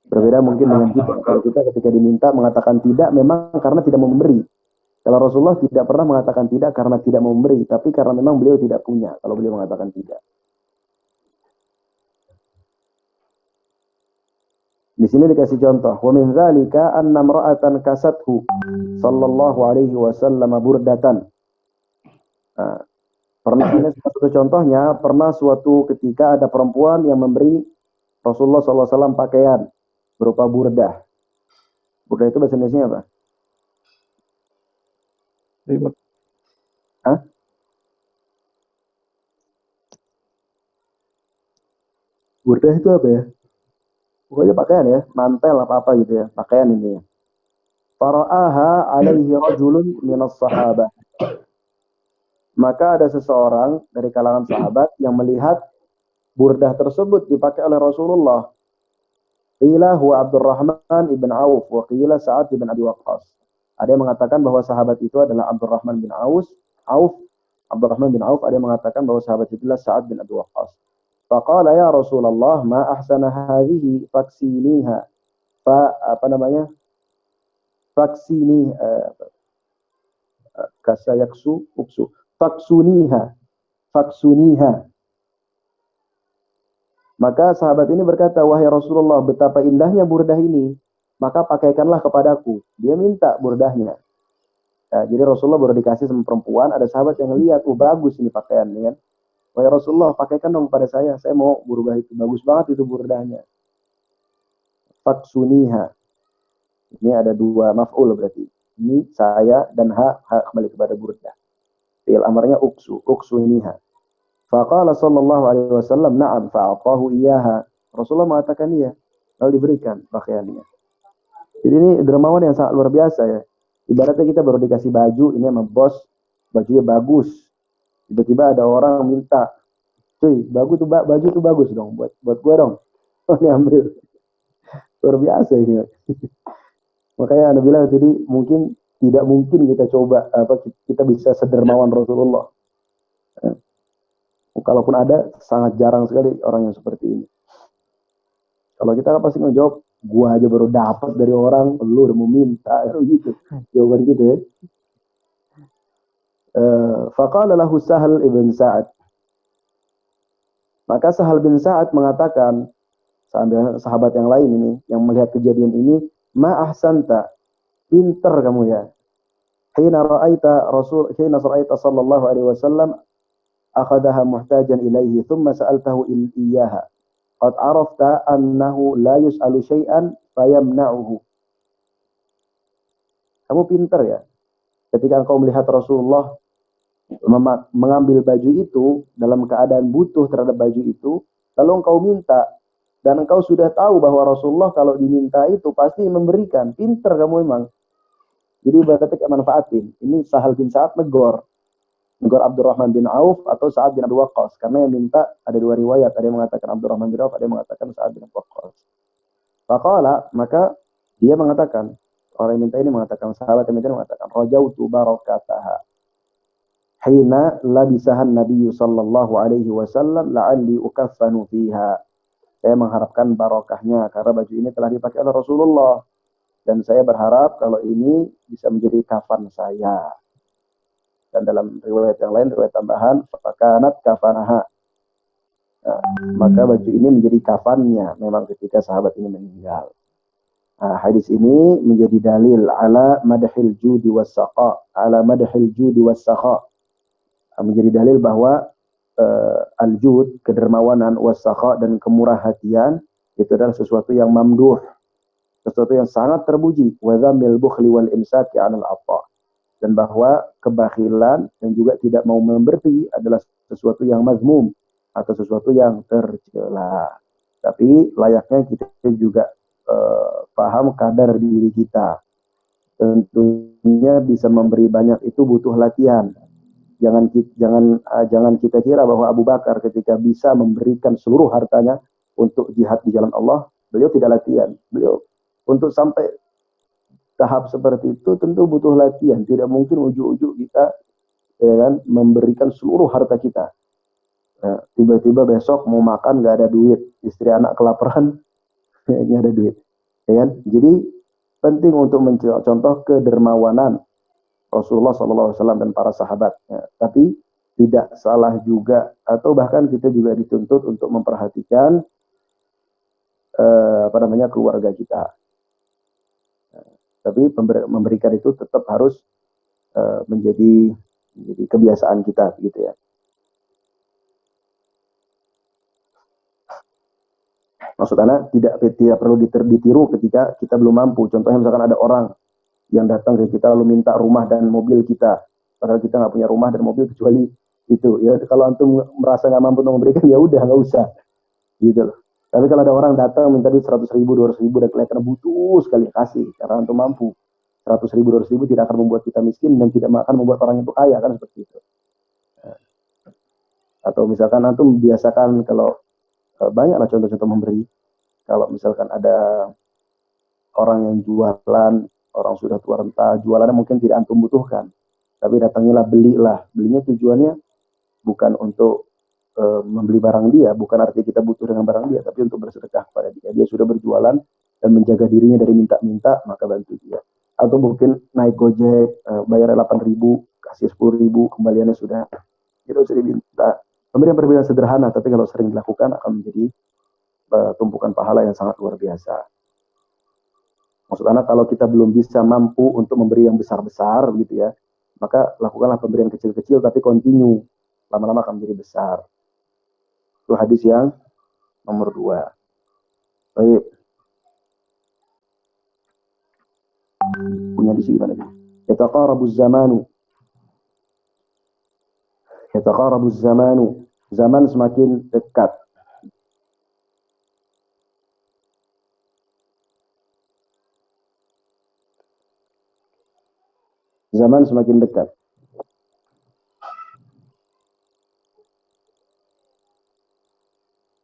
Berbeda mungkin dengan kita. Kalau kita ketika diminta mengatakan tidak memang karena tidak mau memberi. Kalau Rasulullah tidak pernah mengatakan tidak karena tidak mau memberi, tapi karena memang beliau tidak punya kalau beliau mengatakan tidak. Di sini dikasih contoh, wa min dzalika anna imra'atan kasathu sallallahu alaihi wasallam burdatan. Nah, pernah ini satu contohnya, pernah suatu ketika ada perempuan yang memberi Rasulullah SAW pakaian berupa burdah. Burdah itu bahasa Indonesia apa? Ribet. Hah? Burdah itu apa ya? Pokoknya pakaian ya, mantel apa-apa gitu ya, pakaian ini ya. Fara'aha alaihi rajulun minas sahabah. Maka ada seseorang dari kalangan sahabat yang melihat burdah tersebut dipakai oleh Rasulullah. Qila huwa Abdurrahman ibn Auf wa qila Sa'ad ibn Abi Waqqas. Ada yang mengatakan bahwa sahabat itu adalah Abdurrahman bin Auf. Abdurrahman bin Auf, ada yang mengatakan bahwa sahabat itu adalah Sa'ad bin Abi Waqqas. Faqala ya Rasulullah ma ahsana hadhihi faksiniha. Faksini kasayaksu uksu. Faksuniha. Maka sahabat ini berkata, wahai Rasulullah, betapa indahnya burdah ini. Maka pakaikanlah kepadaku. Dia minta burdahnya. Nah, jadi Rasulullah baru dikasih sama perempuan. Ada sahabat yang lihat, bagus ini pakaian. Ya kan? Wahai Rasulullah, pakaikan dong pada saya. Saya mau burdah itu. Bagus banget itu burdahnya. Faksuniha. Ini ada dua maf'ul berarti. Ini saya dan ha kembali kepada burdah. Fi'il amarnya uksuniha. Faqala sallallahu alaihi wasallam na'am fa'atahu iyaha. Rasulullah mengatakan iya. Lalu diberikan pakaiannya. Jadi ini dermawan yang sangat luar biasa ya. Ibaratnya kita baru dikasih baju, ini sama bos, bajunya bagus. Tiba-tiba ada orang minta, cuy, baju tuh bagus dong, buat gue dong. Oh, diambil. Luar biasa ini. Makanya Anda bilang jadi mungkin tidak mungkin kita coba kita bisa sedermawan Rasulullah. Kalaupun ada, sangat jarang sekali orang yang seperti ini. Kalau kita pasti ngejawab, gua aja baru dapat dari orang, lu udah mau minta, gitu. Jawaban gitu ya. Faqala lahu Sahal ibn Sa'ad. Maka Sahal bin Sa'ad mengatakan, sahabat yang lain ini, yang melihat kejadian ini, ma ahsanta, pinter kamu ya. Hina ra'aita sallallahu alaihi wasallam akhadaha muhtajan ilaihi thumma sa'altahu iyaha. Qad arafta annahu la yus'alu syai'an fayamna'uhu. Kamu pintar ya. Ketika engkau melihat Rasulullah mengambil baju itu dalam keadaan butuh terhadap baju itu, lalu engkau minta dan engkau sudah tahu bahwa Rasulullah kalau diminta itu pasti memberikan. Pintar kamu memang. Jadi berarti manfaatin. Ini Sahal bin Sa'ad negor Abdurrahman bin Auf atau Sa'ad bin Abi Waqqas. Karena yang minta ada dua riwayat. Ada yang mengatakan Abdurrahman bin Auf, ada yang mengatakan Sa'ad bin Abi Waqqas. Faqala, maka dia mengatakan, orang yang minta ini mengatakan, sahabat yang minta ini mengatakan, rajautu barakataha. Hina labisahan Nabi sallallahu alaihi wasallam la'alli ukaffanu fiha. Saya mengharapkan barokahnya karena baju ini telah dipakai oleh Rasulullah. Dan saya berharap kalau ini bisa menjadi kafan saya. Dan dalam riwayat yang lain, riwayat tambahan, fakanat kafanaha. Nah, maka baju ini menjadi kafannya memang ketika sahabat ini meninggal. Nah, hadis ini menjadi dalil ala madhil judi wassaqa, ala madhil judi wassakha. Menjadi dalil bahwa al-jud, kedermawanan, wasakha, dan kemurah hatian itu adalah sesuatu yang mamduh, sesuatu yang sangat terpuji. Wa dzamil bukhli wal imsaki 'anil 'atha. Dan bahwa kebakhilan dan juga tidak mau memberi adalah sesuatu yang mazmum atau sesuatu yang tercela. Tapi layaknya kita juga paham kadar diri kita. Tentunya bisa memberi banyak itu butuh latihan. Jangan kita kira bahwa Abu Bakar ketika bisa memberikan seluruh hartanya untuk jihad di jalan Allah, beliau tidak latihan. Beliau untuk sampai tahap seperti itu tentu butuh latihan. Tidak mungkin ujuk-ujuk kita ya kan, memberikan seluruh harta kita. Nah, tiba-tiba besok mau makan nggak ada duit, istri anak kelaparan nggak ada duit. Ya kan? Jadi penting untuk mencontoh kedermawanan Rasulullah SAW dan para sahabat. Ya, tapi tidak salah juga atau bahkan kita juga dituntut untuk memperhatikan keluarga kita. Tapi memberikan itu tetap harus menjadi kebiasaan kita, gitu ya. Maksud anak tidak perlu ditiru ketika kita belum mampu. Contohnya misalkan ada orang yang datang ke kita lalu minta rumah dan mobil kita, padahal kita nggak punya rumah dan mobil kecuali itu. Ya kalau antum merasa nggak mampu untuk memberikan, ya udah nggak usah, gitu. Tapi kalau ada orang datang minta duit 100.000, 200.000 dan kelihatan butuh sekali, kasih karena antum mampu. 100.000, 200.000 tidak akan membuat kita miskin dan tidak akan membuat orang itu kaya, kan seperti itu. Atau misalkan antum biasakan kalau banyaklah contoh-contoh memberi. Kalau misalkan ada orang yang jualan, orang sudah tua renta, jualannya mungkin tidak antum butuhkan, tapi datangilah, belilah. Belinya tujuannya bukan untuk membeli barang dia, bukan arti kita butuh dengan barang dia, tapi untuk bersedekah kepada dia. Dia sudah berjualan dan menjaga dirinya dari minta-minta, maka bantu dia. Atau mungkin naik Gojek, bayar 8.000, kasih 10.000, kembaliannya sudah, itu sudah diminta. Pemberian sederhana, tapi kalau sering dilakukan akan menjadi tumpukan pahala yang sangat luar biasa. Maksud anak, kalau kita belum bisa mampu untuk memberi yang besar-besar gitu ya, maka lakukanlah pemberian kecil-kecil tapi continue, lama-lama akan menjadi besar. Itu hadis yang nomor 2. Baik. Punya di sini mana? Yataqarabuz zamanu. Yataqarabuz zamanu. Zaman semakin dekat. Zaman semakin dekat.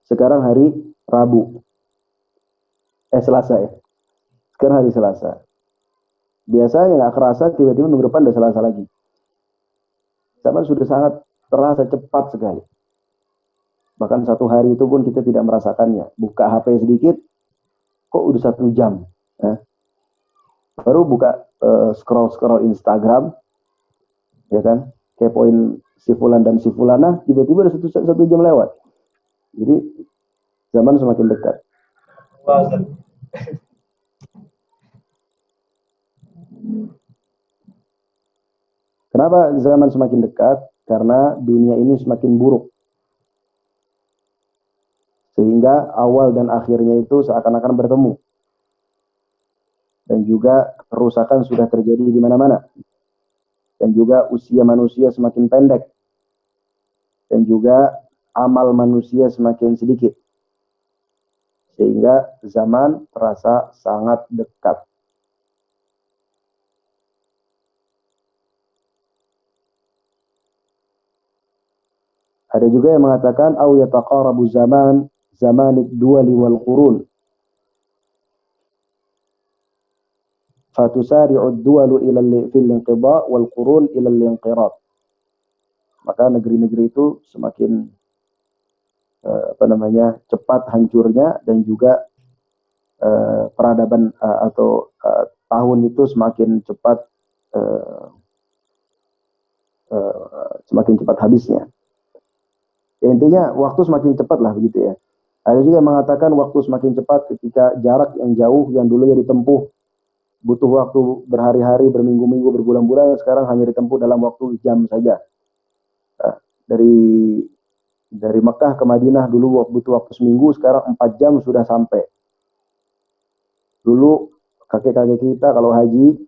Sekarang hari Rabu. Selasa ya. Sekarang hari Selasa. Biasanya nggak kerasa, tiba-tiba minggu depan udah Selasa lagi. Zaman sudah sangat terasa cepat sekali. Bahkan satu hari itu pun kita tidak merasakannya. Buka HP sedikit, kok udah 1 jam. Baru buka scroll Instagram, ya kan, kepoin si fulan dan si fulana, tiba-tiba udah satu jam lewat. Jadi zaman semakin dekat. Kenapa zaman semakin dekat? Karena dunia ini semakin buruk. Sehingga awal dan akhirnya itu seakan-akan bertemu. Dan juga kerusakan sudah terjadi di mana-mana. Dan juga usia manusia semakin pendek. Dan juga amal manusia semakin sedikit. Sehingga zaman terasa sangat dekat. Ada juga yang mengatakan au yataqarabu zamanid duwali wal qurun. Fatusari'u ad-duwalu ila fil inqida' wal qurun ila al-inqirat. Maka negeri-negeri itu semakin cepat hancurnya, dan juga peradaban atau tahun itu semakin cepat habisnya. Ya, intinya waktu semakin cepat lah begitu ya. Ada juga yang mengatakan waktu semakin cepat ketika jarak yang jauh yang dulu ya ditempuh butuh waktu berhari-hari, berminggu-minggu, berbulan-bulan, sekarang hanya ditempuh dalam waktu jam saja. Nah, dari Mekah ke Madinah dulu butuh waktu seminggu, sekarang 4 jam sudah sampai. Dulu kakek-kakek kita kalau haji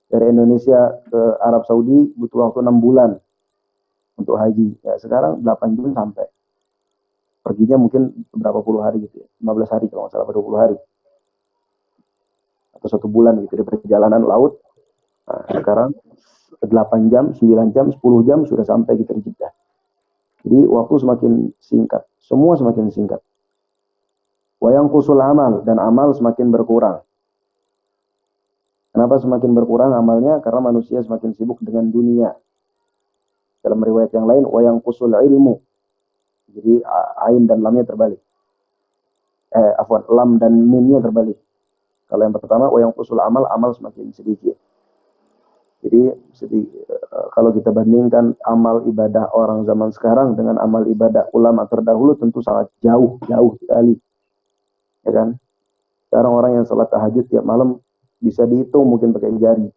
dari Indonesia ke Arab Saudi butuh waktu 6 bulan untuk haji. Ya, sekarang 8 jam sampai. Perginya mungkin berapa puluh hari gitu ya. 15 hari kalau nggak salah, 20 hari. Atau 1 bulan gitu di perjalanan laut. Nah, sekarang 8 jam, 9 jam, 10 jam sudah sampai kita di Jeddah. Jadi waktu semakin singkat. Semua semakin singkat. Wa yanqusul amal, dan amal semakin berkurang. Kenapa semakin berkurang amalnya? Karena manusia semakin sibuk dengan dunia. Dalam riwayat yang lain, wa yanqusul ilmu. Jadi ain dan lamnya terbalik. Lam dan mimnya terbalik. Kalau yang pertama, wa yanqusul amal, amal semakin sedikit. Jadi kalau kita bandingkan amal ibadah orang zaman sekarang dengan amal ibadah ulama terdahulu tentu sangat jauh sekali. Ya kan? Sekarang orang yang sholat tahajud tiap malam bisa dihitung mungkin pakai jari.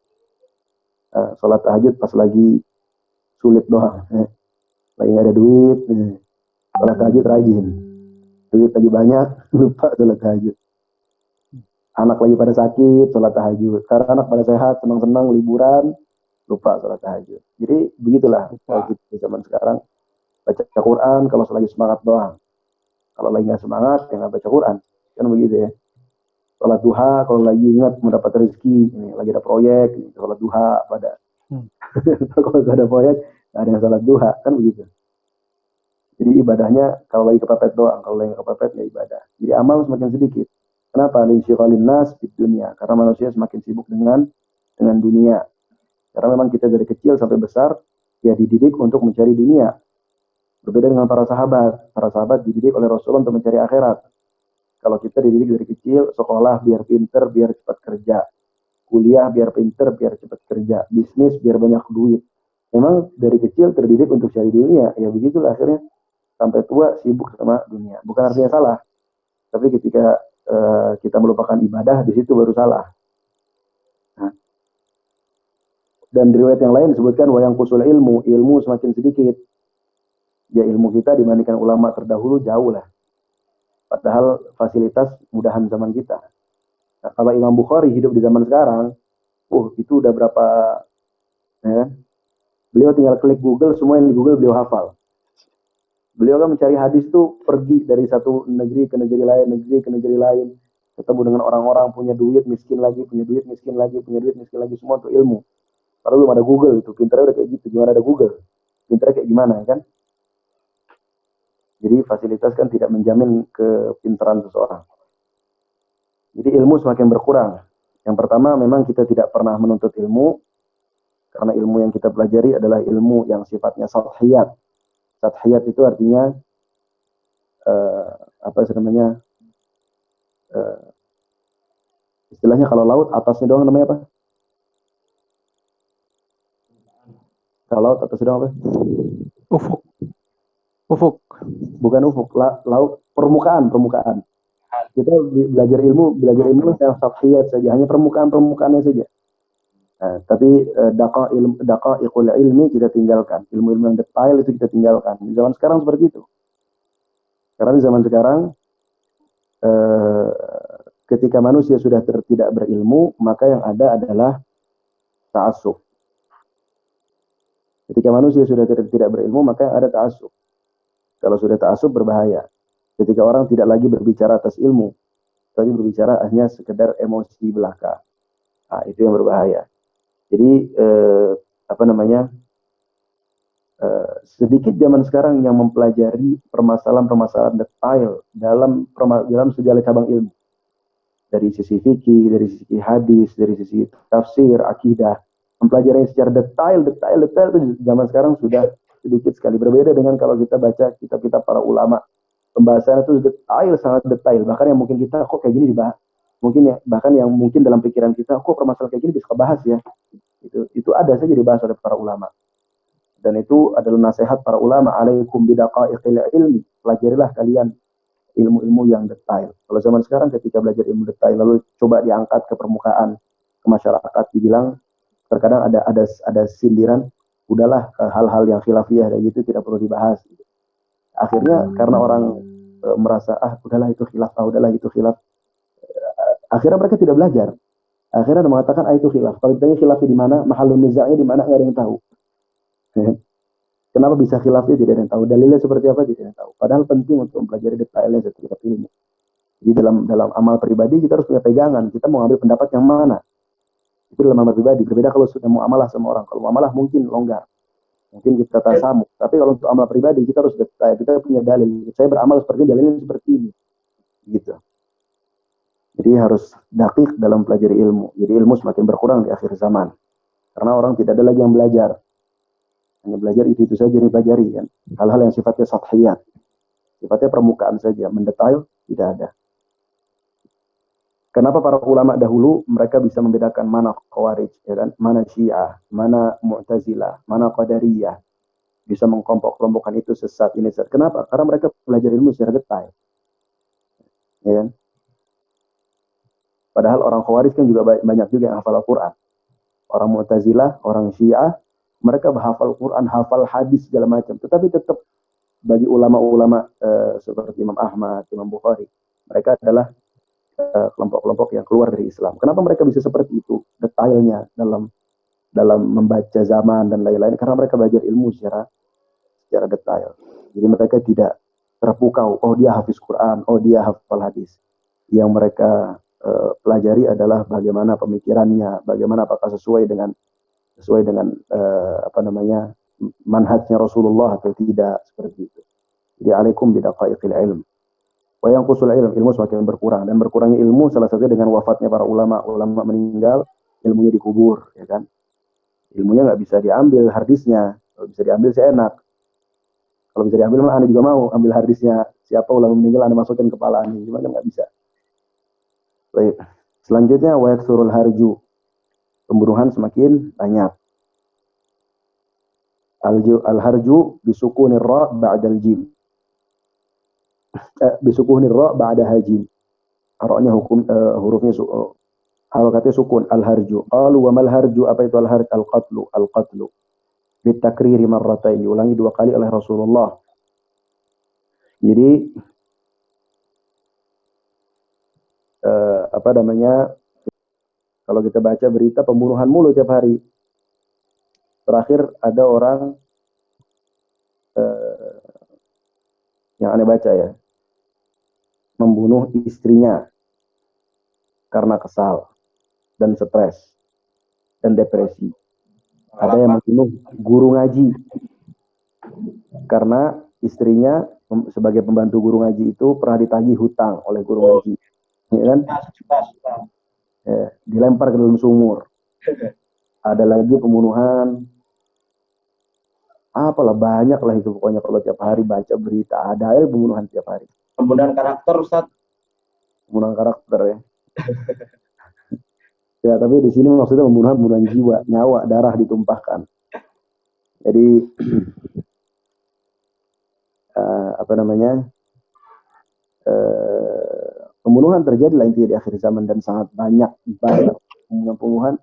Sholat tahajud pas lagi sulit doang. Lagi nggak ada duit. Sholat tahajud rajin. Duit lagi banyak, lupa sholat tahajud. Anak lagi pada sakit, sholat tahajud. Karena anak pada sehat, senang-senang, liburan, lupa sholat tahajud. Jadi begitulah kalau kita di zaman sekarang. Baca Quran kalau lagi semangat doang. Kalau lagi nggak semangat, ya nggak baca Quran. Kan begitu ya. Sholat duha kalau lagi ingat mendapat rezeki, ini lagi ada proyek, sholat duha pada. Kalau nggak ada proyek, nggak ada yang sholat duha, kan begitu. Jadi ibadahnya kalau lagi kepepet doang, kalau lagi kepepet nggak ibadah. Jadi amal semakin sedikit. Kenapa? Linsyiqalin nas fid dunya. Karena manusia semakin sibuk dengan dunia. Karena memang kita dari kecil sampai besar ya dididik untuk mencari dunia. Berbeda dengan para sahabat. Para sahabat dididik oleh Rasulullah untuk mencari akhirat. Kalau kita dididik dari kecil, sekolah biar pinter, biar cepat kerja. Kuliah biar pinter, biar cepat kerja. Bisnis biar banyak duit. Memang dari kecil terdidik untuk cari dunia. Ya begitulah akhirnya sampai tua sibuk sama dunia. Bukan artinya salah. Tapi ketika kita melupakan ibadah, di situ baru salah. Nah. Dan di riwayat yang lain disebutkan wa yanqusul ilmu semakin sedikit. Ya ilmu kita dibandingkan ulama terdahulu jauh lah. Padahal fasilitas mudahan zaman kita. Nah, kalau Imam Bukhari hidup di zaman sekarang, itu udah berapa ya. Beliau tinggal klik Google, semua yang di Google beliau hafal. Beliau kan mencari hadis tuh pergi dari satu negeri ke negeri lain, ketemu dengan orang-orang punya duit, miskin lagi, punya duit, miskin lagi, semua untuk ilmu. Kalau belum ada Google itu, pinternya udah kayak gitu, gimana ada Google? Pinternya kayak gimana kan? Jadi fasilitas kan tidak menjamin kepintaran seseorang. Jadi ilmu semakin berkurang. Yang pertama memang kita tidak pernah menuntut ilmu, karena ilmu yang kita pelajari adalah ilmu yang sifatnya sathiyat. Sathiyat itu artinya istilahnya kalau laut atasnya doang namanya apa? Kalau laut atasnya doang apa? Ufuk. Bukan ufuk, laut permukaan. Kita belajar ilmu yang sathiyat saja, hanya permukaannya saja. Nah, tapi daqaiqul ilmi kita tinggalkan. Ilmu-ilmu yang detail itu kita tinggalkan. Di zaman sekarang seperti itu. Karena di zaman sekarang ketika manusia sudah tidak berilmu, maka yang ada adalah ta'assub. Ketika manusia sudah tidak berilmu, maka yang ada ta'assub. Kalau sudah ta'assub berbahaya. Ketika orang tidak lagi berbicara atas ilmu, tapi berbicara hanya sekedar emosi belaka. Nah, itu yang berbahaya. Jadi sedikit zaman sekarang yang mempelajari permasalahan detail dalam segala cabang ilmu. Dari sisi fikih, dari sisi hadis, dari sisi tafsir, akidah. Mempelajari secara detail itu zaman sekarang sudah sedikit sekali. Berbeda dengan kalau kita baca kitab-kitab para ulama. Pembahasan itu detail, sangat detail. Bahkan yang mungkin kita kok kayak gini dibahas. Bahkan yang mungkin dalam pikiran kita kok permasalahan kayak gini bisa bahas ya. Itu ada saja dibahas oleh para ulama. Dan itu adalah nasihat para ulama, alaikum bidaqaiqil ilmi. Pelajarilah kalian ilmu-ilmu yang detail. Kalau zaman sekarang ketika belajar ilmu detail lalu coba diangkat ke permukaan ke masyarakat, dibilang terkadang ada sindiran, udahlah hal-hal yang khilafiyah kayak gitu tidak perlu dibahas. Akhirnya karena orang merasa udahlah itu khilaf, udahlah itu khilaf. Akhirnya mereka tidak belajar. Akhirnya ada mengatakan itu khilaf. Kalau ditanya khilafnya di mana, mahalun niza'nya di mana, nggak ada yang tahu. Kenapa bisa khilafnya tidak ada yang tahu. Dalilnya seperti apa tidak ada yang tahu. Padahal penting untuk mempelajari detailnya setiap ilmu. Jadi dalam amal pribadi kita harus punya pegangan. Kita mau ambil pendapat yang mana. Itu dalam amal pribadi. Berbeda kalau sudah mau amalah sama orang. Kalau mau amalah mungkin longgar. Mungkin kita tasamu. Tapi kalau untuk amal pribadi kita harus detail. Kita punya dalil. Saya beramal seperti ini, dalilnya seperti ini. Gitu. Jadi harus dakik dalam pelajari ilmu. Jadi ilmu semakin berkurang di akhir zaman. Karena orang tidak ada lagi yang belajar. Hanya belajar itu saja dipelajari kan. Hal-hal yang sifatnya sathiyat. Sifatnya permukaan saja. Mendetail tidak ada. Kenapa para ulama dahulu mereka bisa membedakan mana Khawarij, ya kan? Mana Syiah, mana Mu'tazilah, mana Qadariyah. Bisa mengkelompok-kelompokkan itu sesat, ini sesat. Kenapa? Karena mereka belajar ilmu secara detail. Ya kan? Padahal orang Khawarij kan juga banyak juga yang hafal Al-Quran. Orang Mu'tazilah, orang Syiah, mereka hafal Quran, hafal hadis segala macam. Tetapi tetap bagi ulama-ulama seperti Imam Ahmad, Imam Bukhari, mereka adalah kelompok-kelompok yang keluar dari Islam. Kenapa mereka bisa seperti itu? Detailnya dalam membaca zaman dan lain-lain. Karena mereka belajar ilmu secara detail. Jadi mereka tidak terpukau. Oh dia hafiz Quran, oh dia hafal hadis. Yang mereka pelajari adalah bagaimana pemikirannya, bagaimana apakah sesuai dengan manhajnya Rasulullah atau tidak, seperti itu. Jadi alaikum bidaqaiqil ilm. Wa yanqusul ilmu semakin berkurang, dan berkurangnya ilmu salah satunya dengan wafatnya para ulama meninggal, ilmunya dikubur, ya kan? Ilmunya nggak bisa diambil hardisnya. Kalau bisa diambil saya enak. Kalau bisa diambil mah Anda juga mau ambil hardisnya. Siapa ulama meninggal Anda masukkan kepala Anda, cuma kan nggak bisa. Baik. Selanjutnya wa yaksurul harju. Pembunuhan semakin banyak. Al-harju bisukunir ra ba'dal jim. Bisukunir ra ba'da hajim. Ra-nya hurufnya harokatnya sukun. Al-harju. Qalu wa mal harju, apa itu al-harj? Al-qatlu. Bitakriri marratain, diulangi 2 kali oleh Rasulullah. Jadi kalau kita baca berita pembunuhan mulu tiap hari. Terakhir ada orang yang aneh baca ya, membunuh istrinya karena kesal dan stres dan depresi. Ada yang membunuh guru ngaji karena istrinya sebagai pembantu guru ngaji itu pernah ditagih hutang oleh guru ngaji, ya kan? Ya, dilempar ke dalam sumur. Ada lagi pembunuhan, apalah banyak lah itu pokoknya. Kalau tiap hari baca berita ada aja pembunuhan tiap hari. Pembunuhan karakter, Ustaz. Pembunuhan karakter ya. Ya, tapi di sini maksudnya pembunuhan jiwa, nyawa, darah ditumpahkan. Jadi pembunuhan terjadi lah intinya di akhir zaman, dan sangat banyak pembunuhan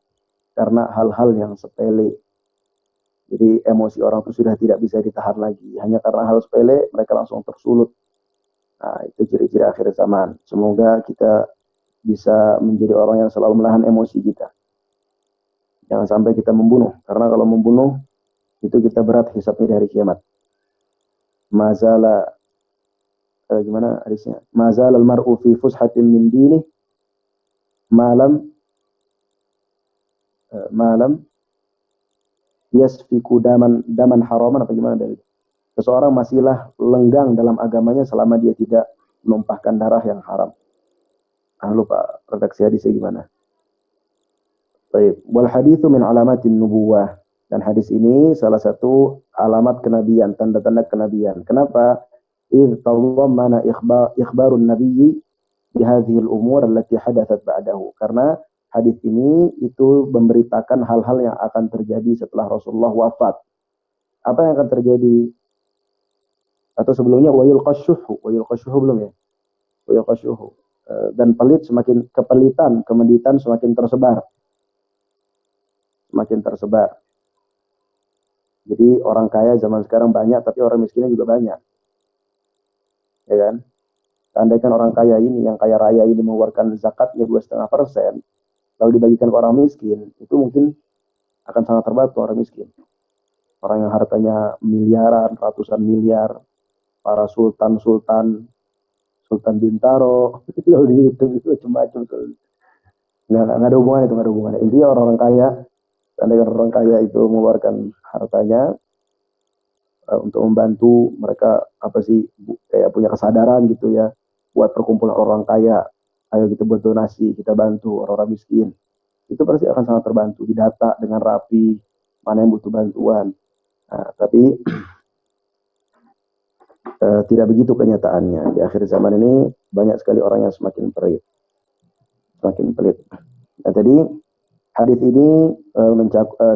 karena hal-hal yang sepele. Jadi emosi orang itu sudah tidak bisa ditahan lagi. Hanya karena hal sepele mereka langsung tersulut. Nah, itu ciri-ciri akhir zaman. Semoga kita bisa menjadi orang yang selalu menahan emosi kita. Jangan sampai kita membunuh. Karena kalau membunuh itu kita berat hisabnya di hari kiamat. Mazala gimana hadisnya? Mazal al-mar'u fi fushatin min dinih malam yasfiku daman haraman, apa gimana dari seseorang masihlah lenggang dalam agamanya selama dia tidak menumpahkan darah yang haram. Lupa redaksi hadisnya gimana. Baik, wal haditsu min alamatin nubuwah, dan hadis ini salah satu alamat kenabian, tanda-tanda kenabian. Kenapa? إذ تضمن إخبار النبي بهذه الأمور التي حدثت بعده. Karena hadis ini itu memberitakan hal-hal yang akan terjadi setelah Rasulullah wafat. Apa yang akan terjadi? Atau sebelumnya wayul qashuhu belum ya? Yaqashuhu. Dan pelit semakin kemeditan semakin tersebar. Semakin tersebar. Jadi orang kaya zaman sekarang banyak, tapi orang miskinnya juga banyak. Ya kan? Andaikan orang kaya ini, yang kaya raya ini mengeluarkan zakatnya 2,5%, lalu dibagikan ke orang miskin, itu mungkin akan sangat terbantu orang miskin. Orang yang hartanya miliaran, ratusan miliar, para sultan Bintaro, lalu itu macam-macam. Nggak ada hubungan itu, nggak ada hubungan. Intinya orang-orang kaya, andaikan orang kaya itu mengeluarkan hartanya untuk membantu mereka kayak punya kesadaran gitu ya, buat perkumpulan orang kaya, ayo kita buat donasi, kita bantu orang-orang miskin, itu pasti akan sangat terbantu, didata dengan rapi mana yang butuh bantuan. Nah, tapi tidak begitu kenyataannya. Di akhir zaman ini banyak sekali orang yang semakin pelit. Nah, tadi hadis ini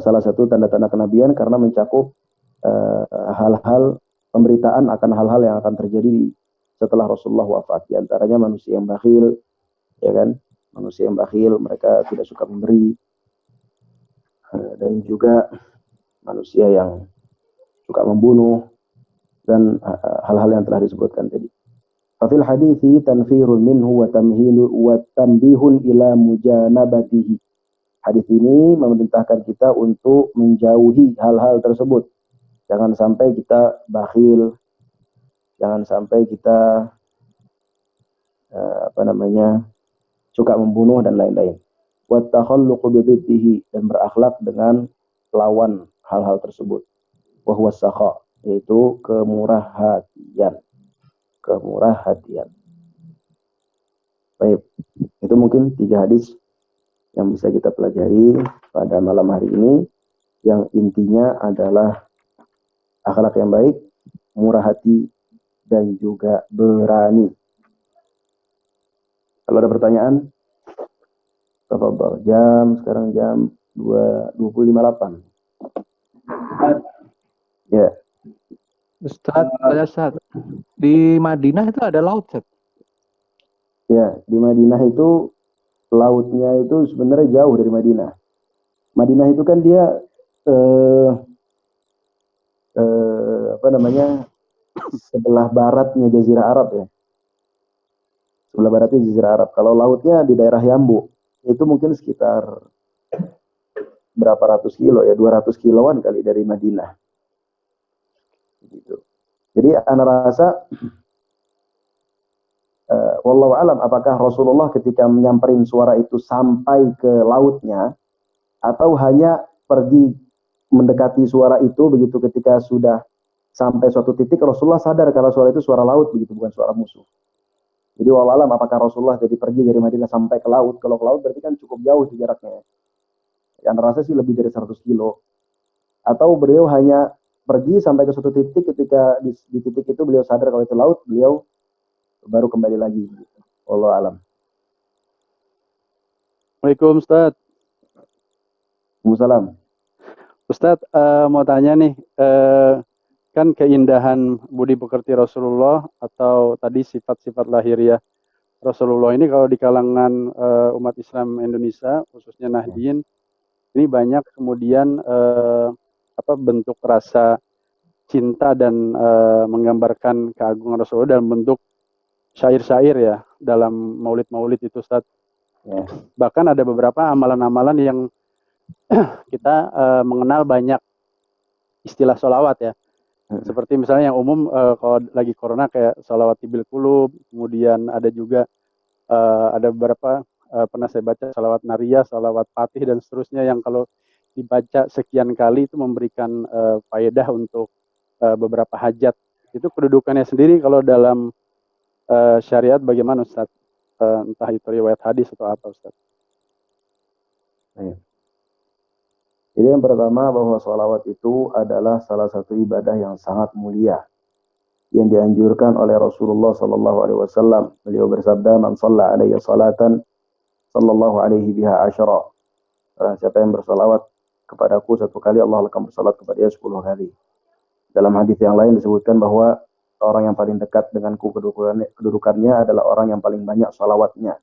salah satu tanda-tanda kenabian karena mencakup hal-hal pemberitaan akan hal-hal yang akan terjadi setelah Rasulullah wafat. Di antaranya manusia yang bakhil, ya kan? Manusia yang bakhil, mereka tidak suka memberi, dan juga manusia yang suka membunuh, dan hal-hal yang telah disebutkan tadi. Fafil hadithi tanfirun minhu wa tambihun ila mujanabatihi. Hadis ini memerintahkan kita untuk menjauhi hal-hal tersebut. Jangan sampai kita bakhil, jangan sampai kita suka membunuh dan lain-lain. Wa takhalluqu bididdihi, dan berakhlak dengan lawan hal-hal tersebut. Wa huwa sakha, yaitu kemurah hatian. Baik, itu mungkin 3 hadis yang bisa kita pelajari pada malam hari ini, yang intinya adalah akhlak yang baik, murah hati, dan juga berani. Kalau ada pertanyaan, tafadhol. Sekarang jam 20.58. Ya. Ustaz, di Madinah itu ada laut, Ustaz? Ya, di Madinah itu lautnya itu sebenarnya jauh dari Madinah. Madinah itu kan dia sebelah baratnya Jazirah Arab ya. Sebelah baratnya Jazirah Arab. Kalau lautnya di daerah Yambu, itu mungkin sekitar berapa ratus kilo ya, 200 kiloan kali dari Madinah. Gitu. Jadi ana rasa wallahu alam, apakah Rasulullah ketika menyamperin suara itu sampai ke lautnya, atau hanya pergi mendekati suara itu, begitu ketika sudah sampai suatu titik Rasulullah sadar kalau suara itu suara laut, begitu, bukan suara musuh. Jadi wallahu alam, apakah Rasulullah jadi pergi dari Madinah sampai ke laut? Kalau ke laut berarti kan cukup jauh jaraknya. Yang rasa sih lebih dari 100 kilo. Atau beliau hanya pergi sampai ke suatu titik, ketika di titik itu beliau sadar kalau itu laut, beliau baru kembali lagi. Wallahu alam. Waalaikumsalam, Ustaz. Waalaikumsalam. Ustaz, mau tanya nih, kan keindahan budi pekerti Rasulullah atau tadi sifat-sifat lahiriah Rasulullah ini kalau di kalangan umat Islam Indonesia, khususnya Nahdien, ini banyak kemudian bentuk rasa cinta dan menggambarkan keagungan Rasulullah dalam bentuk syair-syair ya, dalam maulid-maulid itu, Ustaz. Ya. Bahkan ada beberapa amalan-amalan yang kita mengenal banyak istilah sholawat ya. Seperti misalnya yang umum kalau lagi corona kayak sholawat tibil kulub, kemudian ada juga ada beberapa pernah saya baca sholawat nariyah, sholawat fatih dan seterusnya, yang kalau dibaca sekian kali itu memberikan faedah untuk beberapa hajat. Itu kedudukannya sendiri kalau dalam syariat bagaimana, Ustaz? Entah itu riwayat hadis atau apa, Ustaz? Jadi yang pertama, bahwa sholawat itu adalah salah satu ibadah yang sangat mulia yang dianjurkan oleh Rasulullah sallallahu alaihi wasallam. Beliau bersabda, "Man shalla alayya salatan sallallahu alaihi biha asyara." Barang siapa yang bersalawat kepadaku 1 kali, Allah akan bersalat kepadanya 10 kali. Dalam hadis yang lain disebutkan bahwa orang yang paling dekat denganku kedudukannya adalah orang yang paling banyak salawatnya.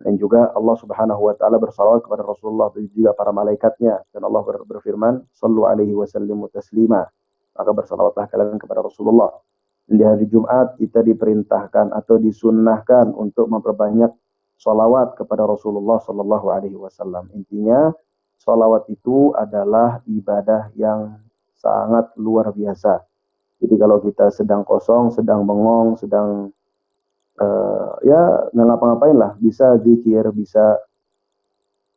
Dan juga Allah Subhanahu wa taala bersalawat kepada Rasulullah dan juga para malaikatnya, dan Allah berfirman, "Shallu alaihi wa sallimu taslima." Maka bersalawatlah kalian kepada Rasulullah. Dan di hari Jumat kita diperintahkan atau disunnahkan untuk memperbanyak salawat kepada Rasulullah sallallahu alaihi wasallam. Intinya salawat itu adalah ibadah yang sangat luar biasa. Jadi kalau kita sedang kosong, sedang bengong, sedang ya nggak ngapa-ngapain lah, bisa zikir, bisa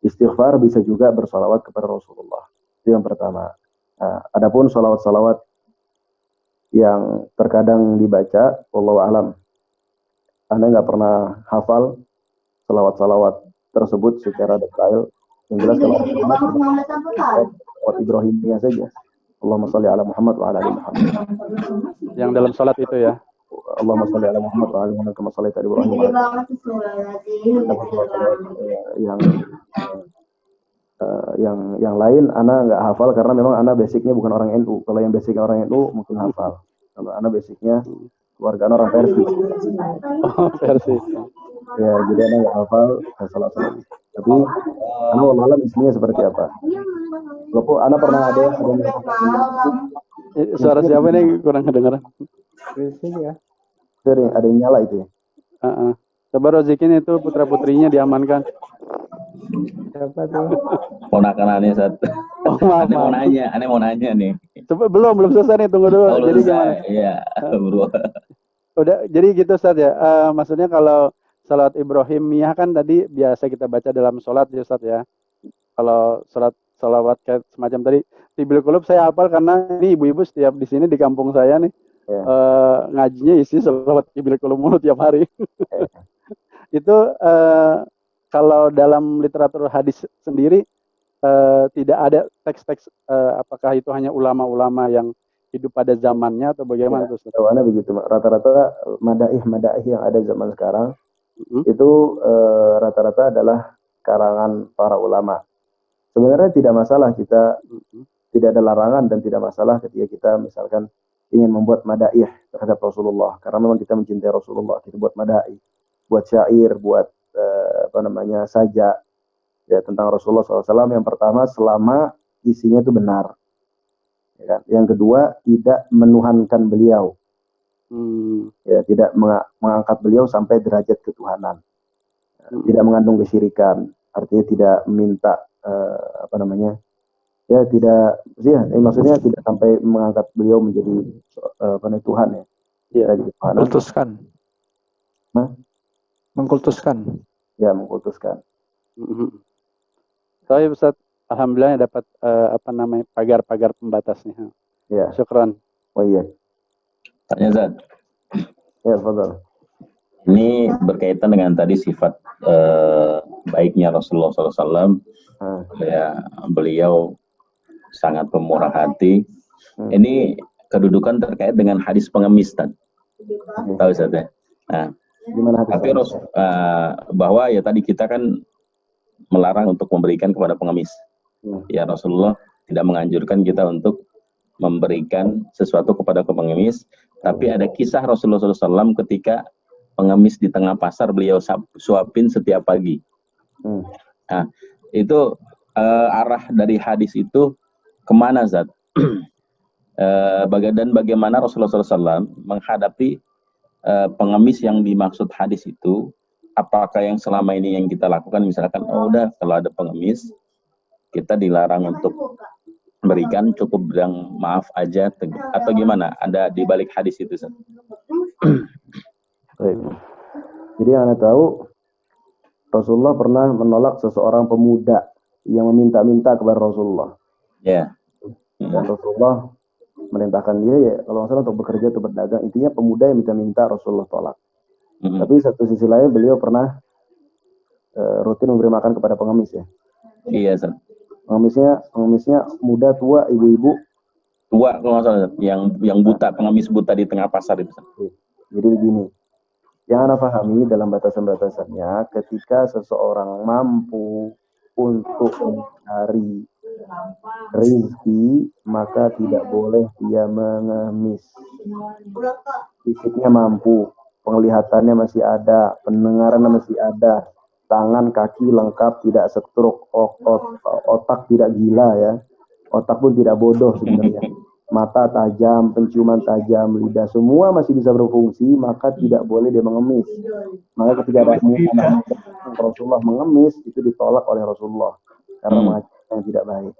istighfar, bisa juga bersalawat kepada Rasulullah. Itu yang pertama. Nah, adapun salawat-salawat yang terkadang dibaca, wallahu alam, Anda nggak pernah hafal salawat-salawat tersebut secara detail. Yang jelas salawat Ibrahimiyah saja. Allahumma sholli ala Muhammad wa ala ali Muhammad. Yang dalam salat itu ya. Allahumma sholli ala Muhammad wa ala ali Muhammad kama shallaita ala Ibrahim. Yang lain ana nggak hafal karena memang ana basicnya bukan orang NU. Kalau yang basicnya orang NU mungkin hafal. Kalau ana basicnya keluarga orang Persi. Oh, Persi. Ya, jadi ana nggak hafal salah-salah. Tapi ana wallahualam isinya seperti apa. Lopo, ana pernah ada Suara siapa nih kurang kedengaran? Berisik ya. sering ada yang nyala itu ya. Coba Rozikin itu putra-putrinya diamankan. Siapa tuh? Ponakan aneh satu. Oh, maaf. Aneh mau nanya nih. Coba belum selesai nih, tunggu dulu. Jadi gimana? Iya, bro. Udah, jadi gitu Ustaz ya. Maksudnya kalau salat Ibrahimiyah kan tadi biasa kita baca dalam salat ya Ustaz ya. Kalau salawat kayak semacam tadi Tibil Qulub saya hafal karena ini ibu-ibu setiap di sini di kampung saya nih ngajinya isi salawat Tibil Qulub mulu tiap hari. Itu kalau dalam literatur hadis sendiri tidak ada teks-teks apakah itu hanya ulama-ulama yang hidup pada zamannya atau bagaimana tuh? Tahuannya begitu. Rata-rata madaih yang ada zaman sekarang itu rata-rata adalah karangan para ulama. Sebenarnya tidak masalah kita tidak ada larangan dan tidak masalah ketika kita misalkan ingin membuat madaih terhadap Rasulullah karena memang kita mencintai Rasulullah, kita buat madaih, buat syair, buat saja ya tentang Rasulullah SAW. Yang pertama selama isinya itu benar, ya kan? Yang kedua tidak menuhankan beliau, ya tidak mengangkat beliau sampai derajat ketuhanan, tidak mengandung kesyirikan, artinya tidak minta ya tidak ya maksudnya tidak sampai mengangkat beliau menjadi Tuhan ya. Iya. Mengkultuskan. Mengkultuskan. Ya, mengkultuskan. Saya Ustaz, alhamdulillah dapat pagar-pagar pembatasnya. Ya. Syukran. Oh iya. Tanya Zat. Ya, betul. Ini berkaitan dengan tadi sifat baiknya Rasulullah SAW. Ya, beliau sangat pemurah hati. Ini kedudukan terkait dengan hadis pengemis tadi. Tahu Ustaz ya? Nah, gimana tapi bahwa ya tadi kita kan melarang untuk memberikan kepada pengemis. Ya Rasulullah tidak menganjurkan kita untuk memberikan sesuatu kepada pengemis. Tapi ada kisah Rasulullah SAW ketika pengemis di tengah pasar beliau suapin setiap pagi. Nah, itu arah dari hadis itu kemana Zat? Dan bagaimana Rasulullah SAW menghadapi pengemis yang dimaksud hadis itu? Apakah yang selama ini yang kita lakukan misalkan udah kalau ada pengemis kita dilarang untuk berikan, cukup bilang maaf aja atau gimana? Ada di balik hadis itu Zat? Baik. Jadi yang Anda tahu Rasulullah pernah menolak seseorang pemuda yang meminta-minta kepada Rasulullah. Ya. Dan Rasulullah merintahkan dia ya kalau nggak salah untuk bekerja atau berdagang. Intinya pemuda yang minta-minta Rasulullah tolak. Tapi satu sisi lain beliau pernah rutin memberi makan kepada pengemis ya. Iya, Zat. Pengemisnya muda, tua, ibu-ibu. Tua kalau nggak salah, yang buta, pengemis buta di tengah pasar itu. Jadi begini. Yang Anda pahami dalam batasan-batasannya, ketika seseorang mampu untuk mencari rezeki, maka tidak boleh dia mengemis. fisiknya mampu, penglihatannya masih ada, pendengarannya masih ada, tangan, kaki lengkap, tidak stroke, otak tidak gila ya, otak pun tidak bodoh sebenarnya. Mata tajam, penciuman tajam, lidah semua masih bisa berfungsi, maka tidak boleh dia mengemis. Maka ketika ada Rasulullah mengemis, itu ditolak oleh Rasulullah karena mengajarkan yang tidak baik.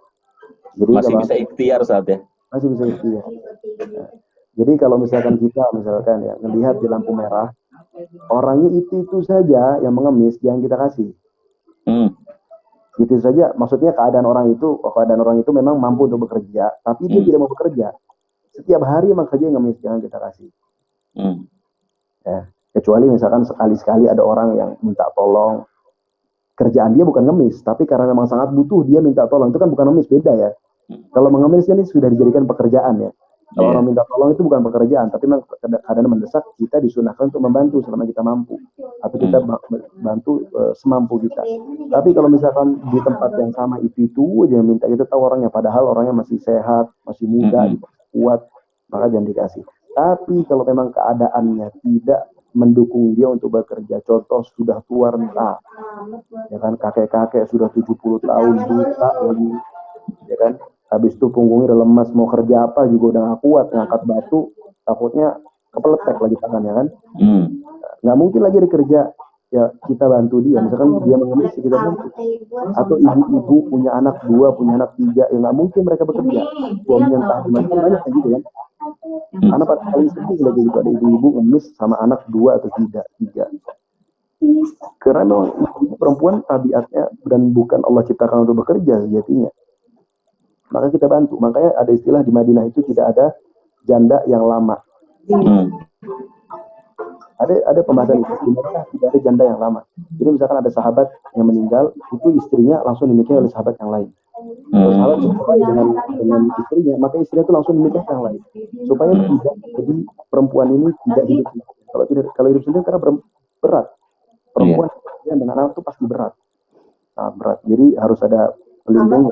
Jadi masih bisa ikhtiar saat ya. Masih bisa ikhtiar. Nah, jadi kalau misalkan kita ya melihat di lampu merah, orangnya itu saja yang mengemis, jangan kita kasih. Gitu saja, maksudnya keadaan orang itu memang mampu untuk bekerja, tapi dia tidak mau bekerja. Setiap hari emang saja yang ngemis, jangan kita kasih. Ya, kecuali misalkan sekali-sekali ada orang yang minta tolong, kerjaan dia bukan ngemis, tapi karena memang sangat butuh dia minta tolong, itu kan bukan ngemis, beda ya. Kalau mengemis ini sudah dijadikan pekerjaan ya. Kalau orang minta tolong itu bukan pekerjaan, tapi memang keadaan mendesak, kita disunahkan untuk membantu selama kita mampu, atau kita bantu semampu kita. Tapi kalau misalkan di tempat yang sama itu aja yang minta, kita tahu orangnya, padahal orangnya masih sehat, masih muda, kuat, maka jangan dikasih. Tapi kalau memang keadaannya tidak mendukung dia untuk bekerja, contoh sudah tua renta, ya kan, kakek-kakek sudah 70 tahun buta lagi, ya kan, habis itu punggungnya udah lemas, mau kerja apa juga udah gak kuat, ngangkat batu takutnya kepeletek lagi tangannya kan. Nggak mungkin lagi dikerja, ya kita bantu dia, misalkan dia mengemis kita bantu. Atau ibu-ibu punya anak 2, punya anak 3, ya nggak mungkin mereka bekerja, suaminya entah gimana, banyak kayak gitu kan. Anak paling sedih lagi gitu, ada ibu-ibu ngemis sama anak 2 atau 3. Karena memang perempuan tabiatnya dan bukan Allah ciptakan untuk bekerja sejatinya. Maka kita bantu. Makanya ada istilah di Madinah itu tidak ada janda yang lama. Ada pembahasan itu, sebenarnya tidak ada janda yang lama. Jadi misalkan ada sahabat yang meninggal, itu istrinya langsung dinikahi oleh sahabat yang lain. Kalau sahabat sesuai dengan istrinya, maka istrinya itu langsung dinikahi yang lain. Supaya tidak jadi perempuan ini tidak hidup sendiri. Kalau hidup sendiri karena berat. Perempuan dengan anak itu pasti berat. Sangat berat. Jadi harus ada pelindung